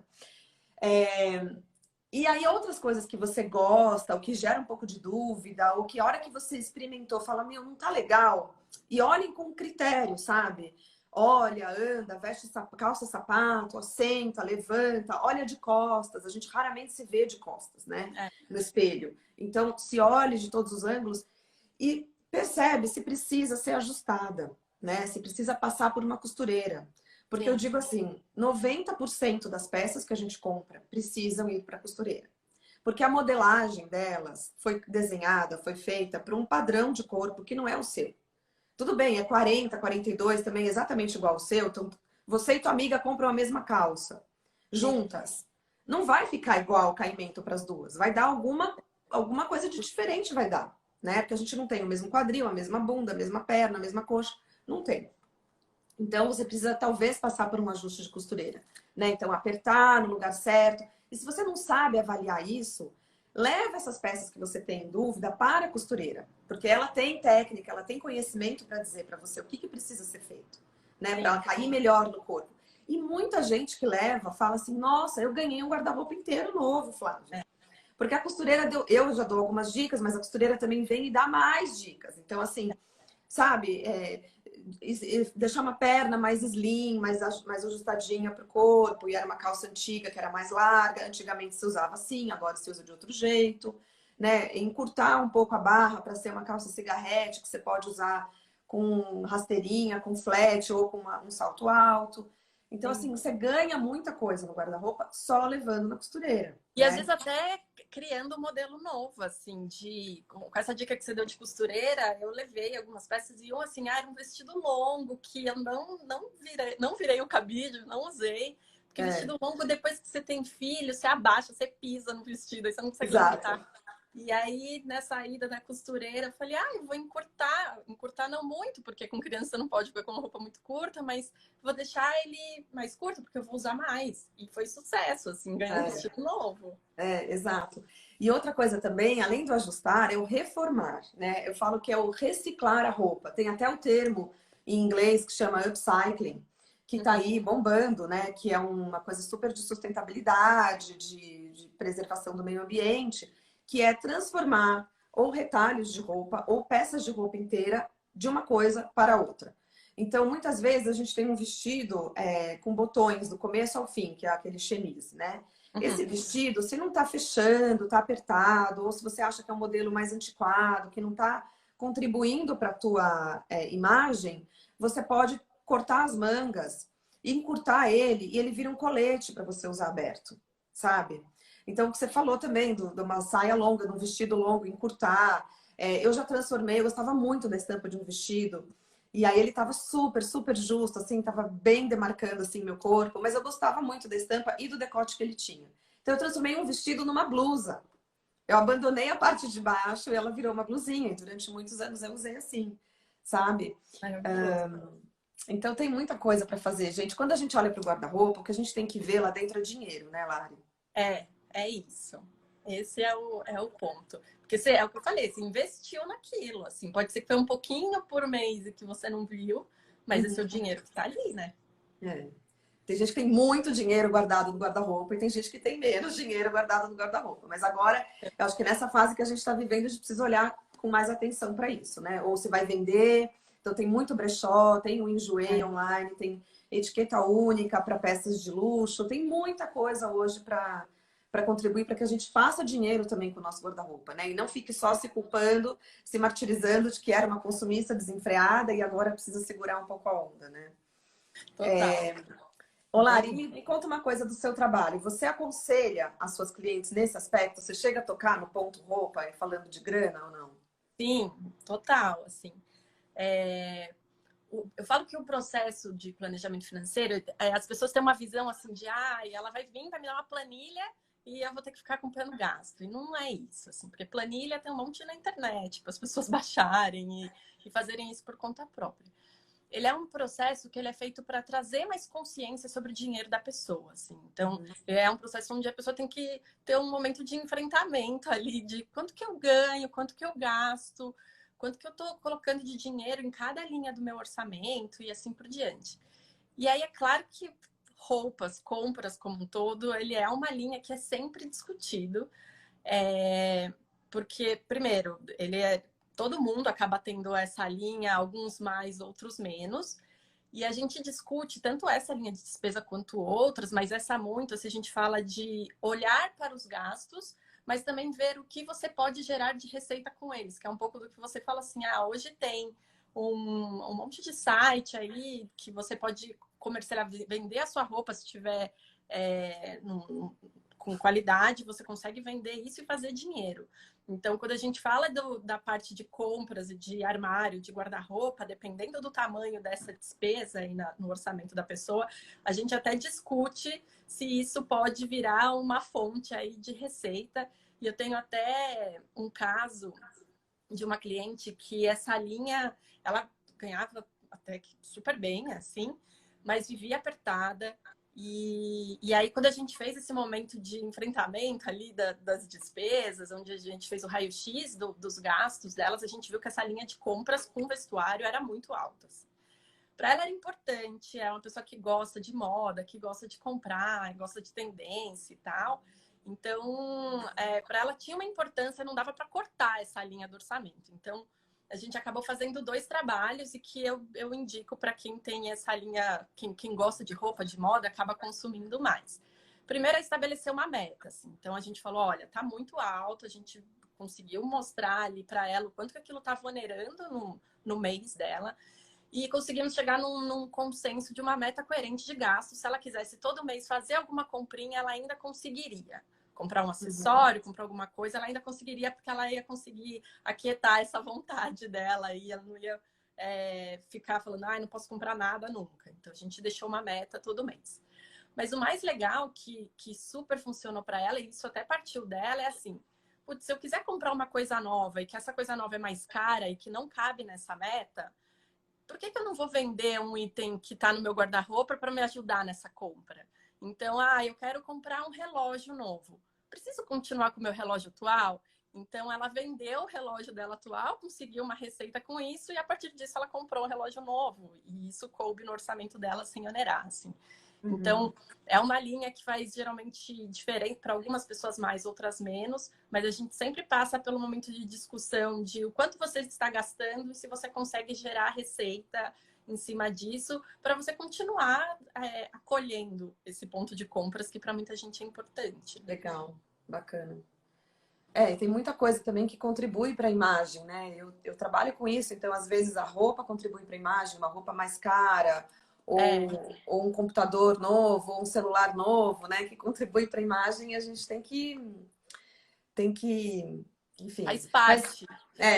E aí, outras coisas que você gosta, ou que gera um pouco de dúvida, ou que a hora que você experimentou, fala, meu, não tá legal. E olhem com critério, sabe? Olha, anda, veste calça, sapato, senta, levanta, olha de costas. A gente raramente se vê de costas, né? No espelho. Então, se olhe de todos os ângulos e percebe se precisa ser ajustada, né? Se precisa passar por uma costureira. Porque eu digo assim, 90% das peças que a gente compra precisam ir para a costureira. Porque a modelagem delas foi desenhada, foi feita para um padrão de corpo que não é o seu. Tudo bem, é 40, 42 também exatamente igual ao seu. Então, você e tua amiga compram a mesma calça, juntas. Não vai ficar igual o caimento para as duas. Vai dar alguma coisa de diferente, vai dar. Né? Porque a gente não tem o mesmo quadril, a mesma bunda, a mesma perna, a mesma coxa. Não tem. Então, você precisa talvez passar por um ajuste de costureira. Né? Então, apertar no lugar certo. E se você não sabe avaliar isso, leva essas peças que você tem em dúvida para a costureira, porque ela tem técnica, ela tem conhecimento para dizer para você o que precisa ser feito, né? Para ela cair melhor no corpo. E muita gente que leva fala assim: nossa, eu ganhei um guarda-roupa inteiro novo, Flávia. Porque a costureira deu, eu já dou algumas dicas, mas a costureira também vem e dá mais dicas. Então, assim, sabe, deixar uma perna mais slim, mais ajustadinha para o corpo, e era uma calça antiga que era mais larga, antigamente se usava assim, agora se usa de outro jeito, né? Encurtar um pouco a barra para ser uma calça cigarrete, que você pode usar com rasteirinha, com flat ou com um salto alto. Então, assim, você ganha muita coisa no guarda-roupa só levando na costureira. E né? às vezes até criando um modelo novo, assim, com essa dica que você deu de costureira, eu levei algumas peças e assim, era um vestido longo que eu não virei o cabide, não usei. Porque vestido longo, depois que você tem filho, você abaixa, você pisa no vestido, aí você não consegue levantar. E aí, nessa ida da costureira, eu falei, eu vou encurtar não muito, porque com criança você não pode ficar com uma roupa muito curta, mas vou deixar ele mais curto, porque eu vou usar mais. E foi sucesso, assim, ganhei um vestido novo. Exato. E outra coisa também, além do ajustar, é o reformar, né? Eu falo que é o reciclar a roupa. Tem até o termo em inglês que chama upcycling, que tá aí bombando, né? Que é uma coisa super de sustentabilidade, de preservação do meio ambiente, que é transformar ou retalhos de roupa ou peças de roupa inteira de uma coisa para outra. Então, muitas vezes a gente tem um vestido com botões do começo ao fim, que é aquele chemise, né? Esse vestido, se não tá fechando, tá apertado, ou se você acha que é um modelo mais antiquado, que não tá contribuindo para a tua imagem, você pode cortar as mangas, encurtar ele e ele vira um colete para você usar aberto, sabe? Então, o que você falou também de uma saia longa, de um vestido longo, encurtar. Eu já transformei, eu gostava muito da estampa de um vestido. E aí ele tava super, super justo, assim, tava bem demarcando, assim, meu corpo. Mas eu gostava muito da estampa e do decote que ele tinha. Então eu transformei um vestido numa blusa. Eu abandonei a parte de baixo e ela virou uma blusinha. E durante muitos anos eu usei assim, sabe? Então tem muita coisa para fazer, gente. Quando a gente olha para o guarda-roupa, o que a gente tem que ver lá dentro é dinheiro, né, Lari? É isso. Esse é o ponto. Porque você, é o que eu falei, você investiu naquilo, assim. Pode ser que foi um pouquinho por mês e que você não viu, mas é seu dinheiro que tá ali, né? Tem gente que tem muito dinheiro guardado no guarda-roupa e tem gente que tem menos dinheiro guardado no guarda-roupa. Mas agora, eu acho que nessa fase que a gente está vivendo, a gente precisa olhar com mais atenção para isso, né? Ou se vai vender, então tem muito brechó, tem o Enjoei online, tem etiqueta única para peças de luxo, tem muita coisa hoje para contribuir para que a gente faça dinheiro também com o nosso guarda-roupa, né? E não fique só se culpando, se martirizando de que era uma consumista desenfreada e agora precisa segurar um pouco a onda, né? Total. Olá, Lari, me conta uma coisa do seu trabalho. Você aconselha as suas clientes nesse aspecto? Você chega a tocar no ponto roupa, falando de grana ou não? Sim, total, assim. Eu falo que o processo de planejamento financeiro, as pessoas têm uma visão assim de, ela vai vir, vai me dar uma planilha e eu vou ter que ficar acompanhando gasto. E não é isso, assim, porque planilha tem um monte na internet para as pessoas baixarem e fazerem isso por conta própria. Ele é um processo que ele é feito para trazer mais consciência sobre o dinheiro da pessoa, assim. Então, é um processo onde a pessoa tem que ter um momento de enfrentamento ali, de quanto que eu ganho, quanto que eu gasto, quanto que eu estou colocando de dinheiro em cada linha do meu orçamento e assim por diante. E aí, é claro que roupas, compras como um todo, ele é uma linha que é sempre discutido, porque, primeiro, todo mundo acaba tendo essa linha, alguns mais, outros menos. E a gente discute tanto essa linha de despesa quanto outras, mas essa muito, se a gente fala de olhar para os gastos, mas também ver o que você pode gerar de receita com eles, que é um pouco do que você fala assim, hoje tem um monte de site aí que você pode comercializar, vender a sua roupa se tiver com qualidade, você consegue vender isso e fazer dinheiro. Então, quando a gente fala da parte de compras e de armário, de guarda-roupa, dependendo do tamanho dessa despesa aí no orçamento da pessoa, a gente até discute se isso pode virar uma fonte aí de receita. E eu tenho até um caso de uma cliente que essa linha, ela ganhava até que super bem, assim, mas vivia apertada, E aí, quando a gente fez esse momento de enfrentamento ali das despesas, onde a gente fez o raio-x dos gastos delas, a gente viu que essa linha de compras com vestuário era muito alta. Assim. Para ela era importante, é uma pessoa que gosta de moda, que gosta de comprar, gosta de tendência e tal. Então, para ela tinha uma importância, não dava para cortar essa linha do orçamento. Então, a gente acabou fazendo 2 trabalhos e que eu indico para quem tem essa linha, quem gosta de roupa, de moda, acaba consumindo mais. Primeiro é estabelecer uma meta. Assim. Então, a gente falou, olha, tá muito alto, a gente conseguiu mostrar ali para ela o quanto que aquilo estava onerando no mês dela. E conseguimos chegar num consenso de uma meta coerente de gasto. Se ela quisesse todo mês fazer alguma comprinha, ela ainda conseguiria. Comprar um acessório, comprar alguma coisa, ela ainda conseguiria, porque ela ia conseguir aquietar essa vontade dela e ela não ia ficar falando, não posso comprar nada nunca. Então, a gente deixou uma meta todo mês. Mas o mais legal, que super funcionou para ela, e isso até partiu dela, é assim, putz, se eu quiser comprar uma coisa nova e que essa coisa nova é mais cara e que não cabe nessa meta, por que eu não vou vender um item que está no meu guarda-roupa para me ajudar nessa compra? Então, eu quero comprar um relógio novo. Preciso continuar com o meu relógio atual? Então, ela vendeu o relógio dela atual, conseguiu uma receita com isso e, a partir disso, ela comprou um relógio novo. E isso coube no orçamento dela sem onerar, assim. Então, é uma linha que faz geralmente diferente para algumas pessoas mais, outras menos, mas a gente sempre passa pelo momento de discussão de o quanto você está gastando e se você consegue gerar receita em cima disso para você continuar acolhendo esse ponto de compras que para muita gente é importante. Legal, bacana. Tem muita coisa também que contribui para a imagem, né? Eu trabalho com isso, então às vezes a roupa contribui para a imagem, uma roupa mais cara, ou um computador novo, ou um celular novo, né? Que contribui para a imagem e a gente tem que, enfim. Faz parte.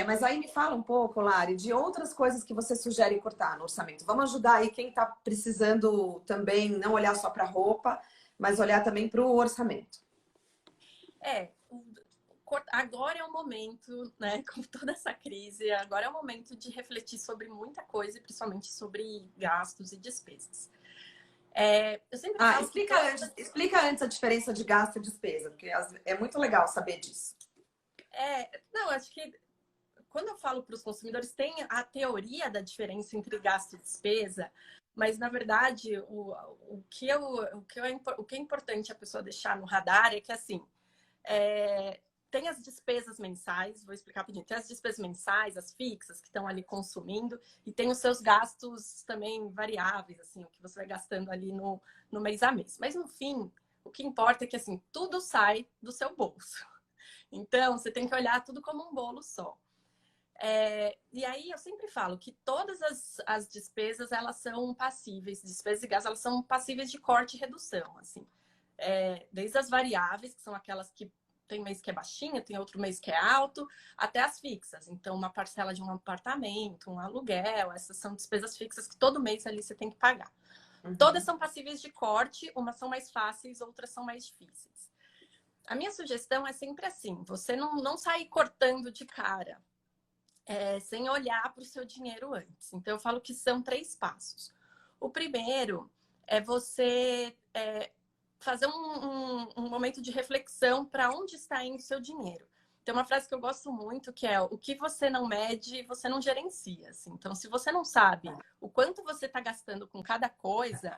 Mas aí me fala um pouco, Lari, de outras coisas que você sugere cortar no orçamento. Vamos ajudar aí quem está precisando também não olhar só para a roupa, mas olhar também para o orçamento. Agora é o momento, né, com toda essa crise, agora é o momento de refletir sobre muita coisa, principalmente sobre gastos e despesas. Eu sempre falo explica antes a diferença de gasto e despesa, porque é muito legal saber disso. Não, acho que quando eu falo para os consumidores, tem a teoria da diferença entre gasto e despesa, mas, na verdade, o que é importante a pessoa deixar no radar é que, assim, tem as despesas mensais, vou explicar rapidinho. Tem as despesas mensais, as fixas, que estão ali consumindo, e tem os seus gastos também variáveis, assim, o que você vai gastando ali no mês a mês. Mas, no fim, o que importa é que, assim, tudo sai do seu bolso. Então, você tem que olhar tudo como um bolo só. E aí, eu sempre falo que todas as despesas, elas são passíveis, despesas e gastos, elas são passíveis de corte e redução, assim. Desde as variáveis, que são aquelas que tem mês que é baixinha, tem outro mês que é alto, até as fixas. Então, uma parcela de um apartamento, um aluguel, essas são despesas fixas que todo mês ali você tem que pagar. Todas são passíveis de corte, umas são mais fáceis, outras são mais difíceis. A minha sugestão é sempre assim, você não sair cortando de cara, sem olhar para o seu dinheiro antes. Então, eu falo que são 3 passos. O primeiro é você fazer um momento de reflexão para onde está indo o seu dinheiro. Tem uma frase que eu gosto muito, que é: o que você não mede, você não gerencia. Assim. Então, se você não sabe o quanto você está gastando com cada coisa,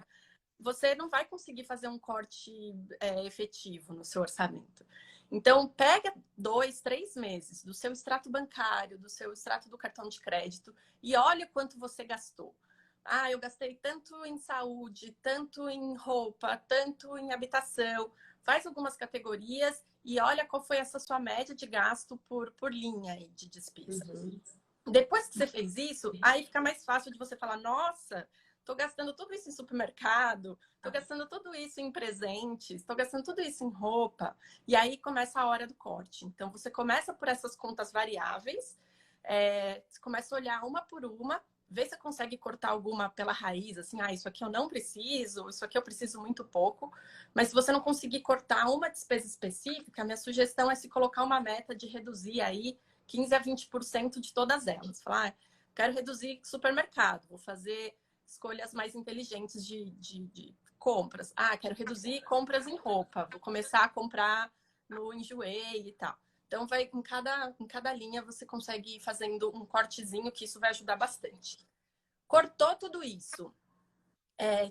você não vai conseguir fazer um corte efetivo no seu orçamento. Então, pega 2, 3 meses do seu extrato bancário, do seu extrato do cartão de crédito e olha quanto você gastou. Eu gastei tanto em saúde, tanto em roupa, tanto em habitação. Faz algumas categorias e olha qual foi essa sua média de gasto por linha aí de despesa. Depois que você fez isso, aí fica mais fácil de você falar: nossa, estou gastando tudo isso em supermercado, estou gastando tudo isso em presentes, estou gastando tudo isso em roupa. E aí começa a hora do corte. Então, você começa por essas contas variáveis, você começa a olhar uma por uma, vê se você consegue cortar alguma pela raiz, assim, isso aqui eu não preciso, isso aqui eu preciso muito pouco. Mas se você não conseguir cortar uma despesa específica, minha sugestão é se colocar uma meta de reduzir aí 15 a 20% de todas elas. Falar, quero reduzir supermercado, vou fazer escolhas mais inteligentes de compras. Ah, quero reduzir compras em roupa. Vou começar a comprar no Enjoei e tal. Então, vai em cada linha você consegue ir fazendo um cortezinho, que isso vai ajudar bastante. Cortou tudo isso.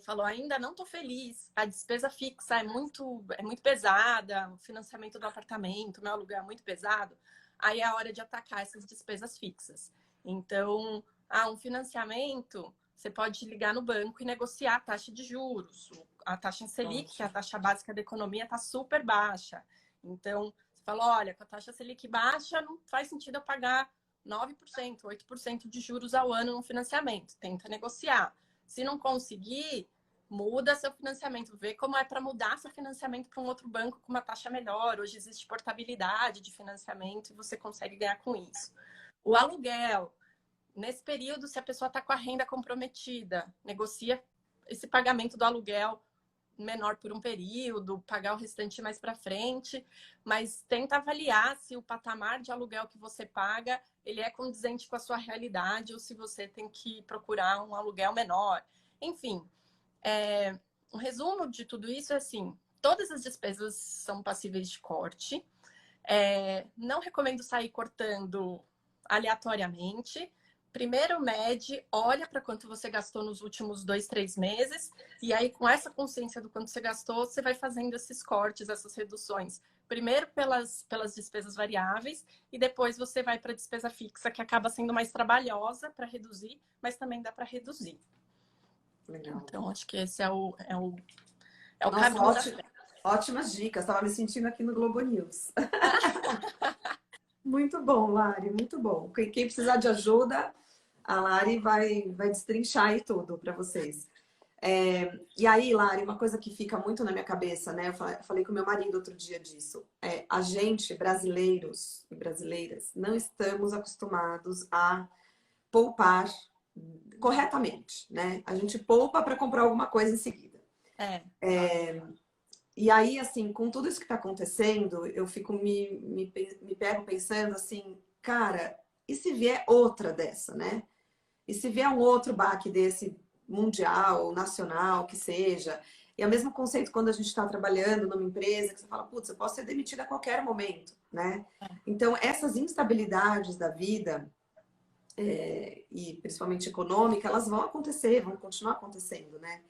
Falou, ainda não estou feliz, a despesa fixa é muito pesada, o financiamento do apartamento, meu aluguel é muito pesado, aí é a hora de atacar essas despesas fixas. Então, um financiamento, você pode ligar no banco e negociar a taxa de juros. A taxa em Selic, que é a taxa básica da economia, está super baixa. Então, você fala, olha, com a taxa Selic baixa, não faz sentido eu pagar 9%, 8% de juros ao ano no financiamento. Tenta negociar. Se não conseguir, muda seu financiamento. Vê como é para mudar seu financiamento para um outro banco com uma taxa melhor. Hoje existe portabilidade de financiamento e você consegue ganhar com isso. O aluguel. Nesse período, se a pessoa está com a renda comprometida, negocia esse pagamento do aluguel menor por um período, pagar o restante mais para frente, mas tenta avaliar se o patamar de aluguel que você paga, ele é condizente com a sua realidade ou se você tem que procurar um aluguel menor. Enfim, um resumo de tudo isso é assim, todas as despesas são passíveis de corte, não recomendo sair cortando aleatoriamente. Primeiro mede, olha para quanto você gastou nos últimos 2, 3 meses, e aí com essa consciência do quanto você gastou, você vai fazendo esses cortes, essas reduções. Primeiro pelas despesas variáveis, e depois você vai para a despesa fixa, que acaba sendo mais trabalhosa para reduzir, mas também dá para reduzir. Legal. Então, acho que esse é o Nossa, caminho. ótimas dicas. Estava me sentindo aqui no Globo News. Muito bom, Lari, muito bom. Quem precisar de ajuda, a Lari vai destrinchar aí tudo para vocês. E aí, Lari, uma coisa que fica muito na minha cabeça, né? Eu falei com meu marido outro dia disso. A gente, brasileiros e brasileiras, não estamos acostumados a poupar corretamente, né? A gente poupa para comprar alguma coisa em seguida. E aí, assim, com tudo isso que está acontecendo, eu fico me pego pensando assim, cara, e se vier outra dessa, né? E se vier um outro baque desse mundial, nacional, que seja. E é o mesmo conceito quando a gente está trabalhando numa empresa, que você fala, putz, eu posso ser demitida a qualquer momento, né? Então, essas instabilidades da vida, e principalmente econômica, elas vão acontecer, vão continuar acontecendo, né?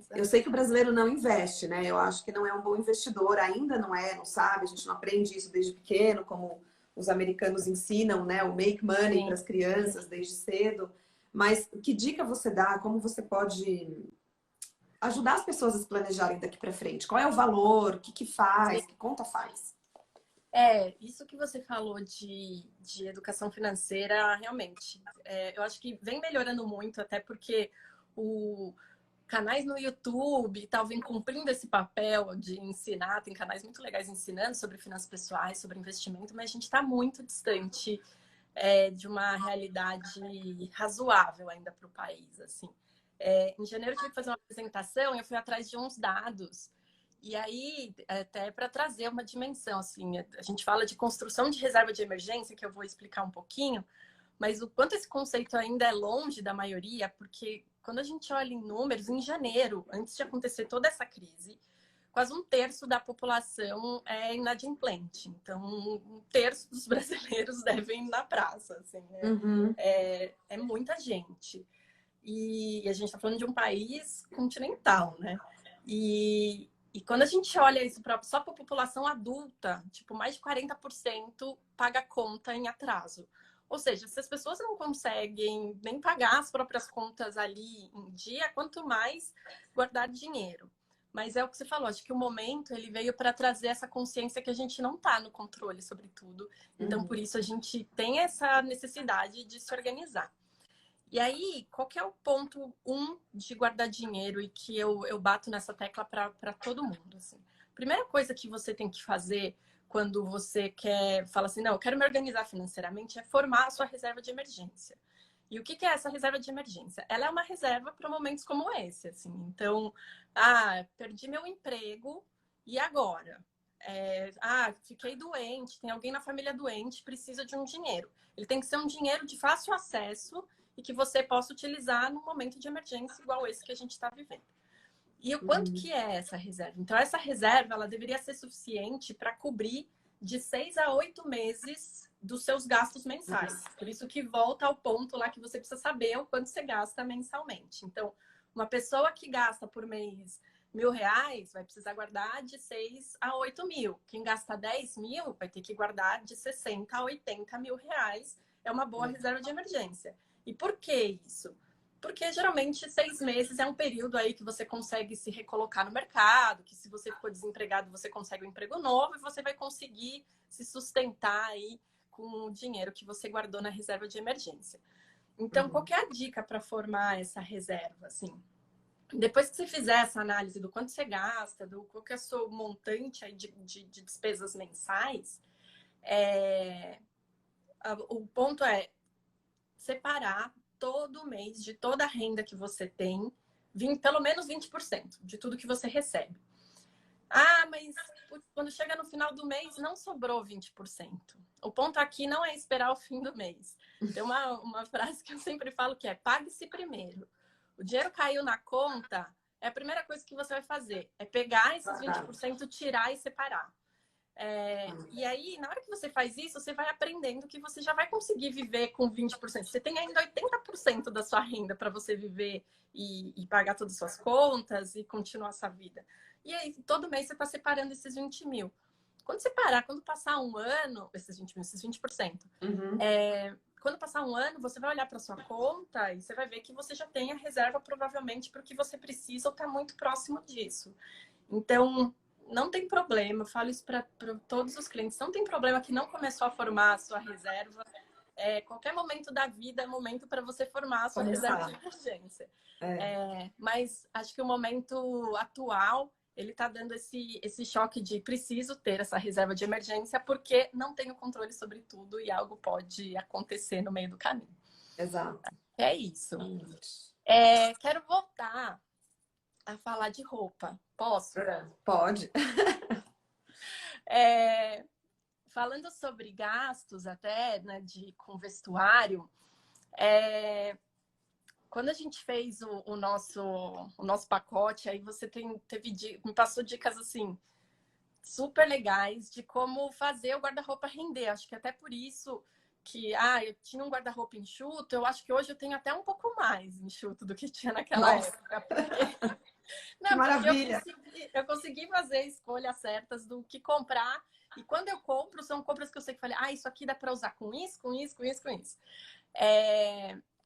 Eu sei que o brasileiro não investe, né? Eu acho que não é um bom investidor, ainda não é, não sabe, a gente não aprende isso desde pequeno, como os americanos ensinam, né? O make money para as crianças desde cedo. Mas que dica você dá? Como você pode ajudar as pessoas a se planejarem daqui para frente? Qual é o valor? O que faz? Que conta faz? Isso que você falou de educação financeira, realmente. Eu acho que vem melhorando muito, até porque canais no YouTube vem cumprindo esse papel de ensinar, tem canais muito legais ensinando sobre finanças pessoais, sobre investimento, mas a gente está muito distante de uma realidade razoável ainda para o país. Assim. Em janeiro eu tive que fazer uma apresentação e eu fui atrás de uns dados. E aí, até para trazer uma dimensão, assim, a gente fala de construção de reserva de emergência, que eu vou explicar um pouquinho, mas o quanto esse conceito ainda é longe da maioria, porque quando a gente olha em números, em janeiro, antes de acontecer toda essa crise, quase 1/3 da população é inadimplente. Então, 1/3 dos brasileiros devem ir na praça. Assim, né? Uhum. É muita gente. E a gente está falando de um país continental, né? E quando a gente olha isso só para a população adulta, tipo, mais de 40% paga conta em atraso. Ou seja, se as pessoas não conseguem nem pagar as próprias contas ali em dia, quanto mais guardar dinheiro. Mas é o que você falou, acho que o momento ele veio para trazer essa consciência que a gente não está no controle sobre tudo. Então, por isso, a gente tem essa necessidade de se organizar. E aí, qual que é o ponto de guardar dinheiro e que eu bato nessa tecla para todo mundo? Assim. Primeira coisa que você tem que fazer quando você fala assim, não, eu quero me organizar financeiramente, é formar a sua reserva de emergência. E o que é essa reserva de emergência? Ela é uma reserva para momentos como esse, assim. Então, perdi meu emprego, e agora? Fiquei doente, tem alguém na família doente, precisa de um dinheiro. Ele tem que ser um dinheiro de fácil acesso e que você possa utilizar num momento de emergência igual esse que a gente está vivendo. E o quanto que é essa reserva? Então, essa reserva, ela deveria ser suficiente para cobrir de 6 a 8 meses dos seus gastos mensais. Por isso que volta ao ponto lá que você precisa saber o quanto você gasta mensalmente. Então, uma pessoa que gasta por mês R$ 1.000 vai precisar guardar de 6 a 8 mil. Quem gasta 10 mil vai ter que guardar de 60 a 80 mil reais. É uma boa reserva de emergência. E por que isso? Porque geralmente 6 meses é um período aí que você consegue se recolocar no mercado, que se você ficou desempregado, você consegue um emprego novo e você vai conseguir se sustentar aí com o dinheiro que você guardou na reserva de emergência. Então, qual que é a dica para formar essa reserva? Assim, depois que você fizer essa análise do quanto você gasta, do qual que é o seu montante aí de despesas mensais, o ponto é separar todo mês de toda a renda que você tem, pelo menos 20% de tudo que você recebe. Ah, mas quando chega no final do mês, não sobrou 20%. O ponto aqui não é esperar o fim do mês. Tem uma frase que eu sempre falo que é: pague-se primeiro. O dinheiro caiu na conta, a primeira coisa que você vai fazer é pegar esses 20%, tirar e separar. E aí, na hora que você faz isso, você vai aprendendo que você já vai conseguir viver com 20%. Você tem ainda 80% da sua renda para você viver e pagar todas as suas contas e continuar essa vida. E aí, todo mês você está separando esses 20 mil. Quando passar um ano, esses 20 mil, esses 20%, quando passar um ano, você vai olhar para sua conta e você vai ver que você já tem a reserva provavelmente para o que você precisa ou está muito próximo disso. Então, não tem problema, eu falo isso para todos os clientes, não tem problema que não começou a formar a sua reserva. Qualquer momento da vida é momento para você formar a sua reserva de emergência. Mas acho que o momento atual, ele está dando esse choque de preciso ter essa reserva de emergência porque não tenho controle sobre tudo e algo pode acontecer no meio do caminho. Exato. É isso. Quero voltar a falar de roupa. Posso? Pode. Falando sobre gastos até, né, com vestuário, quando a gente fez o nosso pacote, aí você me passou dicas assim super legais de como fazer o guarda-roupa render. Acho que até por isso que eu tinha um guarda-roupa enxuto, eu acho que hoje eu tenho até um pouco mais enxuto do que tinha naquela época. Porque... Não, que maravilha! Eu consegui fazer escolhas certas do que comprar. E quando eu compro, são compras que eu sei que falei, isso aqui dá para usar com isso, com isso, com isso, com isso.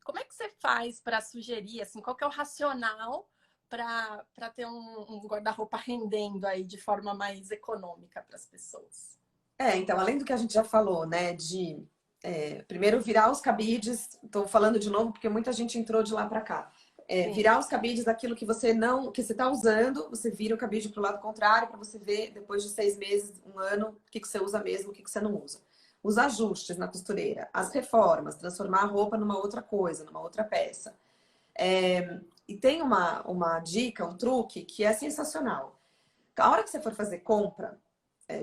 Como é que você faz para sugerir, assim, qual que é o racional para ter um guarda-roupa rendendo aí de forma mais econômica para as pessoas? Então, além do que a gente já falou, né, de primeiro virar os cabides, estou falando de novo porque muita gente entrou de lá para cá. Virar os cabides daquilo que você está usando, você vira o cabide para o lado contrário para você ver depois de 6 meses, um ano, o que você usa mesmo, o que você não usa. Os ajustes na costureira, as reformas, transformar a roupa numa outra coisa, numa outra peça. E tem uma dica, um truque que é sensacional. A hora que você for fazer compra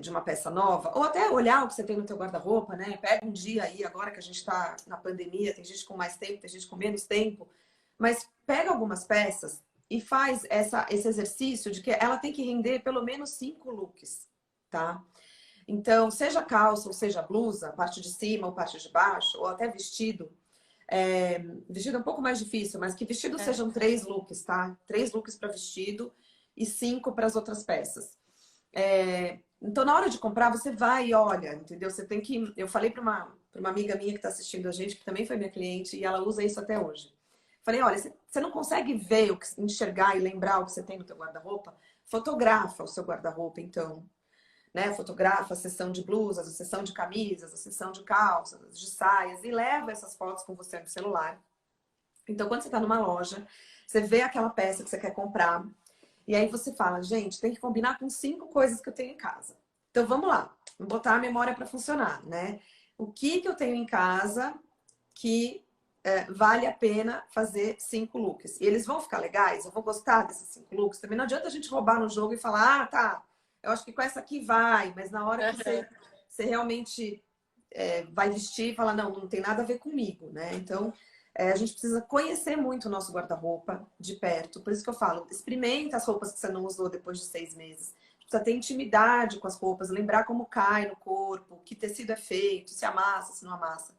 de uma peça nova, ou até olhar o que você tem no teu guarda-roupa, né? Pega um dia aí, agora que a gente está na pandemia, tem gente com mais tempo, tem gente com menos tempo, mas pega algumas peças e faz esse exercício de que ela tem que render pelo menos 5 looks, tá? Então, seja calça ou seja blusa, parte de cima ou parte de baixo, ou até vestido. Vestido é um pouco mais difícil, mas que vestido sejam 3 looks, tá? 3 looks para vestido e 5 para as outras peças. Então, na hora de comprar, você vai e olha, entendeu? Você tem que... Eu falei para uma amiga minha que está assistindo a gente, que também foi minha cliente, e ela usa isso até hoje. Falei, olha, você não consegue ver, enxergar e lembrar o que você tem no teu guarda-roupa? Fotografa o seu guarda-roupa, então. Né? Fotografa a seção de blusas, a seção de camisas, a seção de calças, de saias, e leva essas fotos com você no celular. Então, quando você está numa loja, você vê aquela peça que você quer comprar, e aí você fala, gente, tem que combinar com 5 coisas que eu tenho em casa. Então, vamos lá, vamos botar a memória para funcionar, né? O que eu tenho em casa que vale a pena fazer 5 looks? E eles vão ficar legais? Eu vou gostar desses 5 looks? Também não adianta a gente roubar no jogo e falar, tá, eu acho que com essa aqui vai, mas na hora que você realmente vai vestir, fala, não tem nada a ver comigo, né? Então, A gente precisa conhecer muito o nosso guarda-roupa de perto. Por isso que eu falo, experimenta as roupas que você não usou depois de 6 meses. Precisa ter intimidade com as roupas, lembrar como cai no corpo, que tecido é feito, se amassa, se não amassa.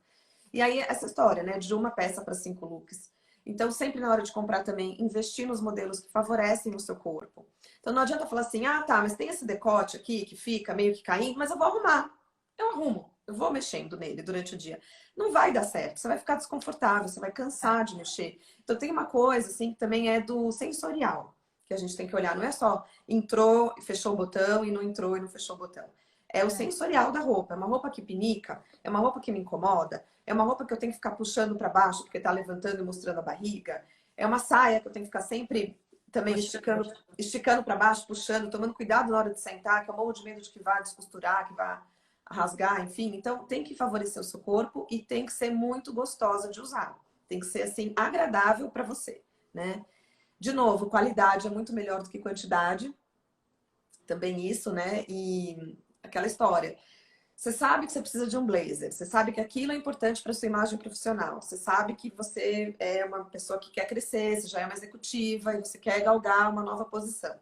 E aí, essa história, né? De uma peça para 5 looks. Então, sempre na hora de comprar também, investir nos modelos que favorecem o seu corpo. Então, não adianta falar assim, ah, tá, mas tem esse decote aqui que fica meio que caindo, mas eu vou arrumar. Eu arrumo. Eu vou mexendo nele durante o dia. Não vai dar certo. Você vai ficar desconfortável, você vai cansar de mexer. Então, tem uma coisa, assim, que também é do sensorial, que a gente tem que olhar. Não é só entrou e fechou o botão e não entrou e não fechou o botão. É o sensorial da roupa. É uma roupa que pinica, é uma roupa que me incomoda, é uma roupa que eu tenho que ficar puxando para baixo porque tá levantando e mostrando a barriga, é uma saia que eu tenho que ficar sempre também esticando para baixo, puxando, tomando cuidado na hora de sentar, que eu morro de medo de que vá descosturar, que vá rasgar, enfim. Então, tem que favorecer o seu corpo e tem que ser muito gostosa de usar. Tem que ser, assim, agradável para você, né? De novo, qualidade é muito melhor do que quantidade. Também isso, né? E aquela história. Você sabe que você precisa de um blazer, você sabe que aquilo é importante para sua imagem profissional, você sabe que você é uma pessoa que quer crescer, você já é uma executiva e você quer galgar uma nova posição.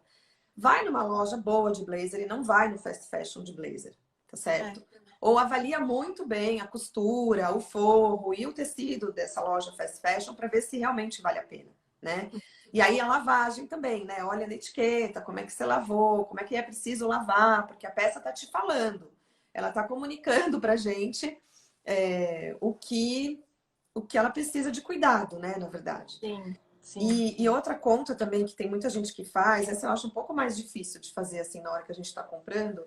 Vai numa loja boa de blazer e não vai no fast fashion de blazer, tá certo? Ou avalia muito bem a costura, o forro e o tecido dessa loja fast fashion para ver se realmente vale a pena, né? E aí a lavagem também, né? Olha na etiqueta, como é que você lavou, como é que é preciso lavar, porque a peça tá te falando. Ela tá comunicando pra gente o que ela precisa de cuidado, né? Na verdade. Sim, sim. E outra conta também que tem muita gente que faz, essa eu acho um pouco mais difícil de fazer assim na hora que a gente está comprando,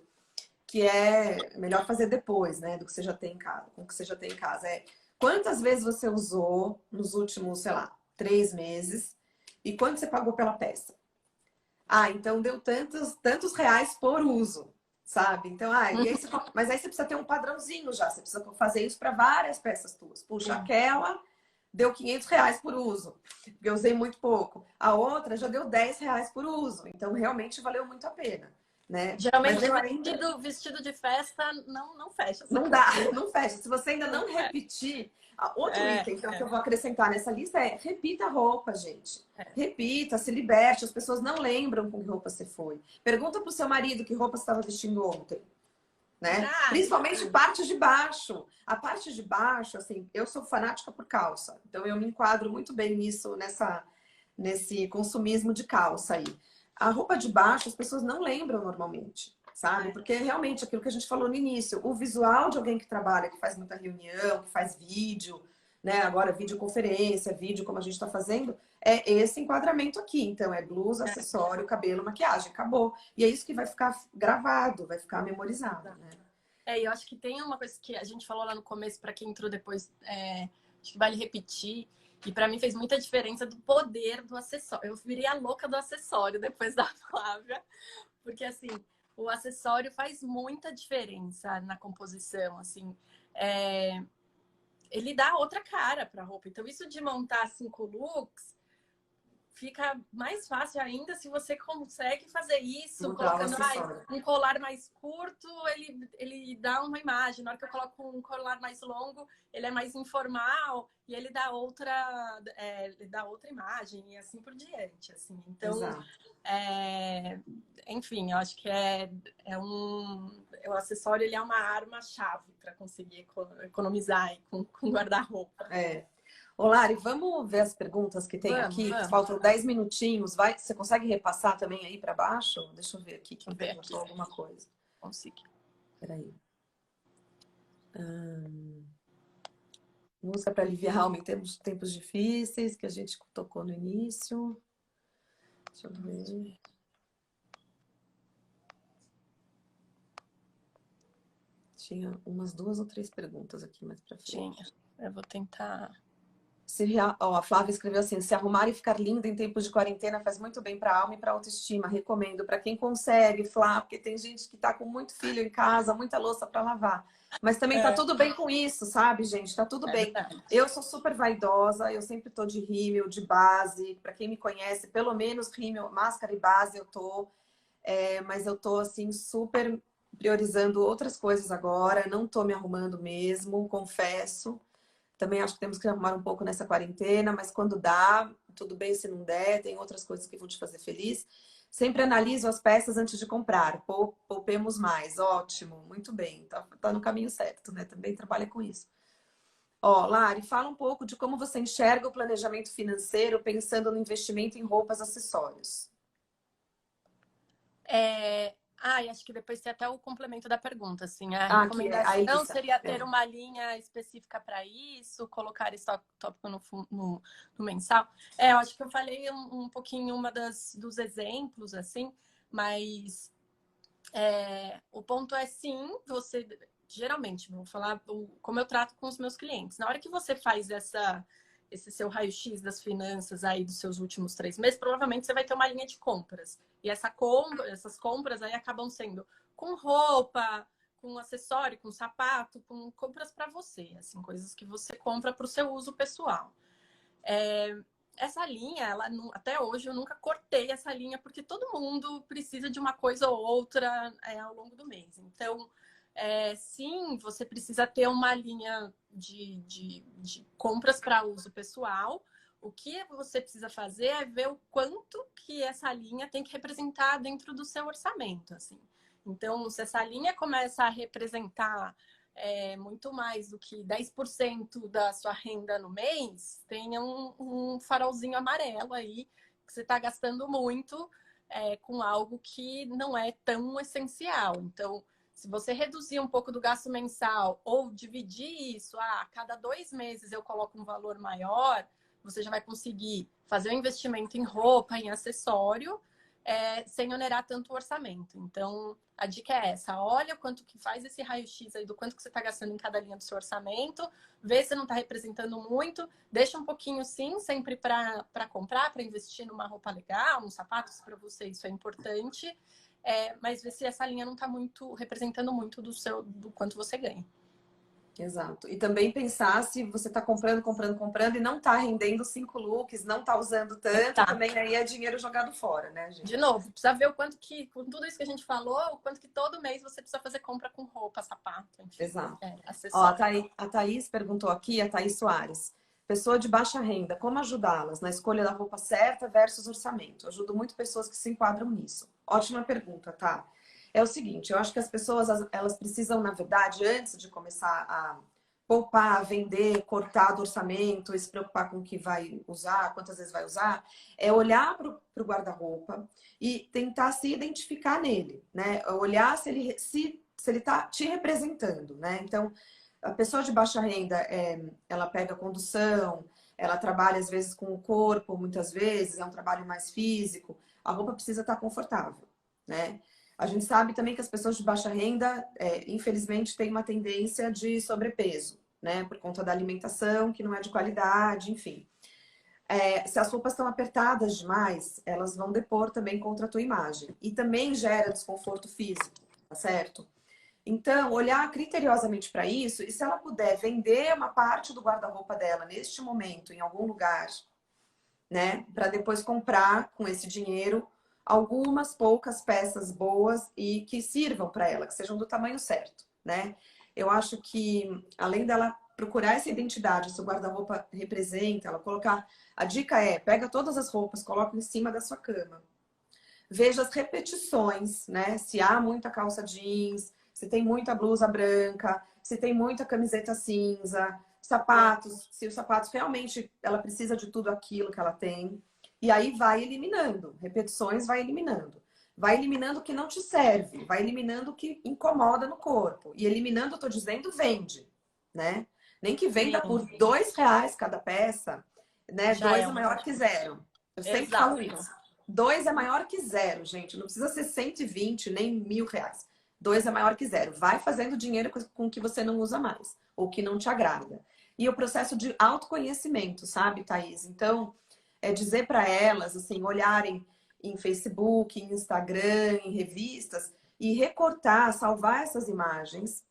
que é melhor fazer depois, né? Do que você já tem em casa, com o que você já tem em casa. É quantas vezes você usou nos últimos, sei lá, 3 meses e quanto você pagou pela peça. Ah, então deu tantos reais por uso, sabe? Então, e aí mas aí você precisa ter um padrãozinho já. Você precisa fazer isso para várias peças tuas. Puxa, aquela deu 500 reais por uso, porque eu usei muito pouco. A outra já deu 10 reais por uso. Então, realmente valeu muito a pena, né? Geralmente, Mas vestido de festa não fecha. não dá, não fecha. Se você ainda não repetir... Outro item então, que eu vou acrescentar nessa lista é repita a roupa, gente. Repita, se liberte. As pessoas não lembram com que roupa você foi. Pergunta pro seu marido que roupa você estava vestindo ontem. Né? Principalmente parte de baixo. A parte de baixo, assim, eu sou fanática por calça. Então eu me enquadro muito bem nisso, nesse consumismo de calça aí. A roupa de baixo as pessoas não lembram normalmente, sabe? Porque realmente aquilo que a gente falou no início, o visual de alguém que trabalha, que faz muita reunião, que faz vídeo, né? Agora videoconferência, vídeo como a gente está fazendo, é esse enquadramento aqui. Então é blusa, acessório, cabelo, maquiagem, acabou. E é isso que vai ficar gravado, vai ficar memorizado, né? Eu acho que tem uma coisa que a gente falou lá no começo, para quem entrou depois, acho que vale repetir. E para mim fez muita diferença do poder do acessório. Eu virei a louca do acessório depois da Flávia, porque assim, o acessório faz muita diferença na composição, assim. Ele dá outra cara para a roupa. Então, isso de montar 5 looks fica mais fácil ainda se você consegue fazer isso, colocando um colar mais curto, ele dá uma imagem. Na hora que eu coloco um colar mais longo, ele é mais informal e ele dá outra imagem e assim por diante. Assim. Então, enfim, eu acho que o acessório ele é uma arma-chave para conseguir economizar com guarda-roupa. Ô, Lari, vamos ver as perguntas que tem aqui. Vamos. Faltam 10 minutinhos. Você consegue repassar também aí para baixo? Deixa eu ver aqui quem perguntou alguma coisa. Consigo. Peraí. Música para aliviar a alma em tempos difíceis, que a gente tocou no início. Deixa eu ver. Tinha umas 2 ou 3 perguntas aqui mais para frente. Tinha. Eu vou tentar... A Flávia escreveu assim: se arrumar e ficar linda em tempos de quarentena faz muito bem para a alma e para a autoestima. Recomendo para quem consegue, Flá, porque tem gente que tá com muito filho em casa, muita louça para lavar. Mas também tá tudo bem com isso, sabe, gente? Tá tudo bem. Verdade. Eu sou super vaidosa, eu sempre tô de rímel, de base. Para quem me conhece, pelo menos rímel, máscara e base eu tô. Mas eu tô assim super priorizando outras coisas agora. Não tô me arrumando mesmo, confesso. Também acho que temos que arrumar um pouco nessa quarentena, mas quando dá, tudo bem se não der, tem outras coisas que vão te fazer feliz. Sempre analiso as peças antes de comprar. Poupemos mais. Ótimo, muito bem. Tá no caminho certo, né? Também trabalha com isso. Ó, Lari, fala um pouco de como você enxerga o planejamento financeiro pensando no investimento em roupas, acessórios. Acho que depois tem até o complemento da pergunta, assim, a Ah, que é a recomendação Elissa. seria ter uma linha específica para isso, colocar esse tópico no mensal. Eu acho que eu falei um pouquinho dos exemplos, assim, mas o ponto é sim, você geralmente, vou falar como eu trato com os meus clientes. Na hora que você faz esse seu raio-x das finanças aí dos seus últimos 3 meses, provavelmente você vai ter uma linha de compras. E essas compras aí acabam sendo com roupa, com acessório, com sapato, com compras para você, assim, coisas que você compra para o seu uso pessoal. Essa linha, até hoje eu nunca cortei essa linha, porque todo mundo precisa de uma coisa ou outra ao longo do mês. Então, sim, você precisa ter uma linha de compras para uso pessoal. O que você precisa fazer é ver o quanto que essa linha tem que representar dentro do seu orçamento, assim. Então, se essa linha começa a representar muito mais do que 10% da sua renda no mês, tenha um farolzinho amarelo aí, que você está gastando muito com algo que não é tão essencial. Então, se você reduzir um pouco do gasto mensal ou dividir isso, a cada 2 meses eu coloco um valor maior, você já vai conseguir fazer um investimento em roupa, em acessório, sem onerar tanto o orçamento. Então, a dica é essa. Olha quanto que faz esse raio-x aí do quanto que você está gastando em cada linha do seu orçamento, vê se não está representando muito, deixa um pouquinho sim, sempre para comprar, para investir numa roupa legal, uns sapatos para você, isso é importante. Mas ver se essa linha não está representando muito do quanto você ganha. Exato. E também pensar se você está comprando e não está rendendo 5 looks, não está usando tanto, também aí é dinheiro jogado fora, né, gente? De novo, precisa ver o quanto que, com tudo isso que a gente falou, o quanto que todo mês você precisa fazer compra com roupa, sapato, enfim. Exato. Acessório. Ó, a Thaís perguntou aqui, a Thaís Soares. Pessoa de baixa renda, como ajudá-las na escolha da roupa certa versus orçamento? Ajudo muito pessoas que se enquadram nisso. Ótima pergunta, tá? É o seguinte, eu acho que as pessoas, elas precisam, na verdade, antes de começar a poupar, vender, cortar do orçamento, e se preocupar com o que vai usar, quantas vezes vai usar, é olhar para o guarda-roupa e tentar se identificar nele, né? Olhar se ele está te representando, né? Então, a pessoa de baixa renda, ela pega condução, ela trabalha às vezes com o corpo, muitas vezes, é um trabalho mais físico, a roupa precisa estar confortável, né? A gente sabe também que as pessoas de baixa renda, infelizmente, têm uma tendência de sobrepeso, né? Por conta da alimentação, que não é de qualidade, enfim. Se as roupas estão apertadas demais, elas vão depor também contra a tua imagem. E também gera desconforto físico, tá certo? Então, olhar criteriosamente para isso, e se ela puder vender uma parte do guarda-roupa dela neste momento, em algum lugar, né? Para depois comprar com esse dinheiro algumas poucas peças boas e que sirvam para ela, que sejam do tamanho certo, né? Eu acho que, além dela procurar essa identidade, se o guarda-roupa representa, ela colocar... A dica é, pega todas as roupas, coloca em cima da sua cama. Veja as repetições, né? Se há muita calça jeans, se tem muita blusa branca, se tem muita camiseta cinza, sapatos, se os sapatos realmente ela precisa de tudo aquilo que ela tem. E aí vai eliminando, repetições vai eliminando. Vai eliminando o que não te serve, vai eliminando o que incomoda no corpo. E eliminando, eu tô dizendo, vende, né? Nem que venda por R$2 cada peça, né? 2 é maior que 0. Eu sempre falo isso. 2 é maior que 0, gente. Não precisa ser 120, nem R$1.000. 2 é maior que 0. Vai fazendo dinheiro com o que você não usa mais, ou que não te agrada. E o processo de autoconhecimento, sabe, Thaís? Então, é dizer para elas, assim, olharem em Facebook, em Instagram, em revistas, e recortar, salvar essas imagens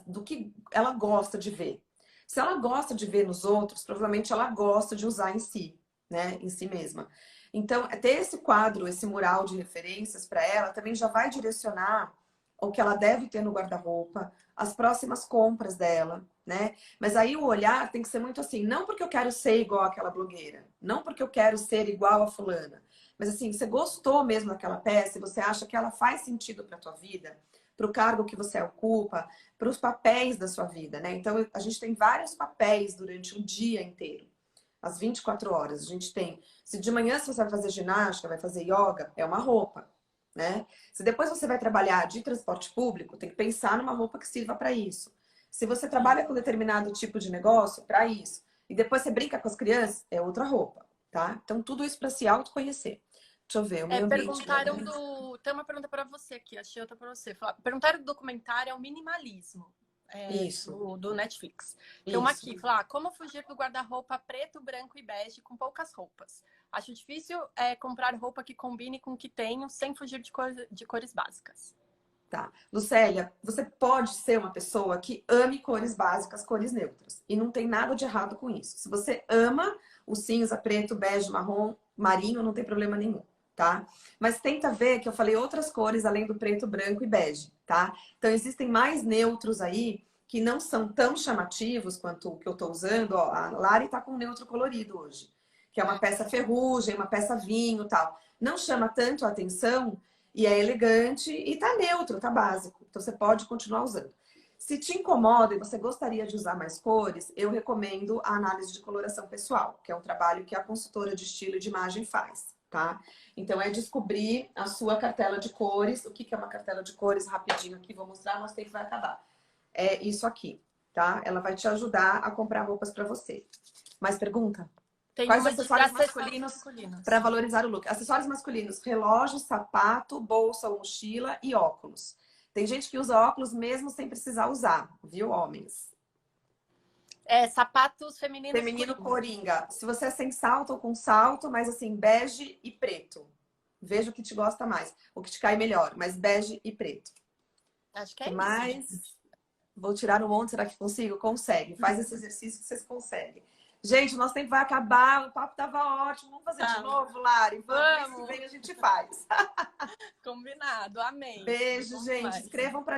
do que ela gosta de ver. Se ela gosta de ver nos outros, provavelmente ela gosta de usar em si, né? Em si mesma. Então, ter esse quadro, esse mural de referências para ela, também já vai direcionar o que ela deve ter no guarda-roupa, as próximas compras dela, né? Mas aí o olhar tem que ser muito assim, não porque eu quero ser igual àquela blogueira, não porque eu quero ser igual a fulana, mas assim, você gostou mesmo daquela peça e você acha que ela faz sentido para tua vida, para o cargo que você ocupa, para os papéis da sua vida, né? Então a gente tem vários papéis durante o dia inteiro. Às 24 horas, a gente tem. Se de manhã você vai fazer ginástica, vai fazer yoga, é uma roupa, né? Se depois você vai trabalhar de transporte público, tem que pensar numa roupa que sirva para isso. Se você trabalha com determinado tipo de negócio, para isso. E depois você brinca com as crianças, é outra roupa, tá? Então, tudo isso para se autoconhecer. Deixa eu ver, o meio ambiente. Perguntaram do. Tem uma pergunta para você aqui, achei outra para você. Perguntaram do documentário é o minimalismo. Isso. Do Netflix. Tem uma aqui, falar como fugir do guarda-roupa preto, branco e bege com poucas roupas. Acho difícil comprar roupa que combine com o que tenho, sem fugir de cores básicas. Tá. Lucélia, você pode ser uma pessoa que ame cores básicas, cores neutras. E não tem nada de errado com isso. Se você ama o cinza, preto, bege, marrom, marinho, não tem problema nenhum, tá? Mas tenta ver que eu falei outras cores além do preto, branco e bege, tá? Então existem mais neutros aí que não são tão chamativos quanto o que eu tô usando. Ó, a Lari tá com um neutro colorido hoje, que é uma peça ferrugem, uma peça vinho, tal. Não chama tanto a atenção e é elegante e tá neutro, tá básico. Então você pode continuar usando. Se te incomoda e você gostaria de usar mais cores, eu recomendo a análise de coloração pessoal, que é um trabalho que a consultora de estilo e de imagem faz, tá? Então é descobrir a sua cartela de cores. O que é uma cartela de cores? Rapidinho aqui, vou mostrar, nosso tempo vai acabar. É isso aqui, tá? Ela vai te ajudar a comprar roupas para você. Mais pergunta? Tem Quais acessórios masculinos para Para valorizar o look? Acessórios masculinos: relógio, sapato, bolsa ou mochila e óculos. Tem gente que usa óculos mesmo sem precisar usar, viu, homens? Sapatos femininos. Feminino coringa. Se você é sem salto ou com salto, mas assim, bege e preto. Veja o que te gosta mais, o que te cai melhor, mas bege e preto. Acho que é mais. isso. Vou tirar um monte, será que consigo? Consegue. Faz esse exercício que vocês conseguem. Gente, o nosso tempo vai acabar, o papo tava ótimo. Vamos fazer de novo, Lari? Vamos. Mês que vem a gente faz. Combinado, amém. Beijo, gente. Escrevam pra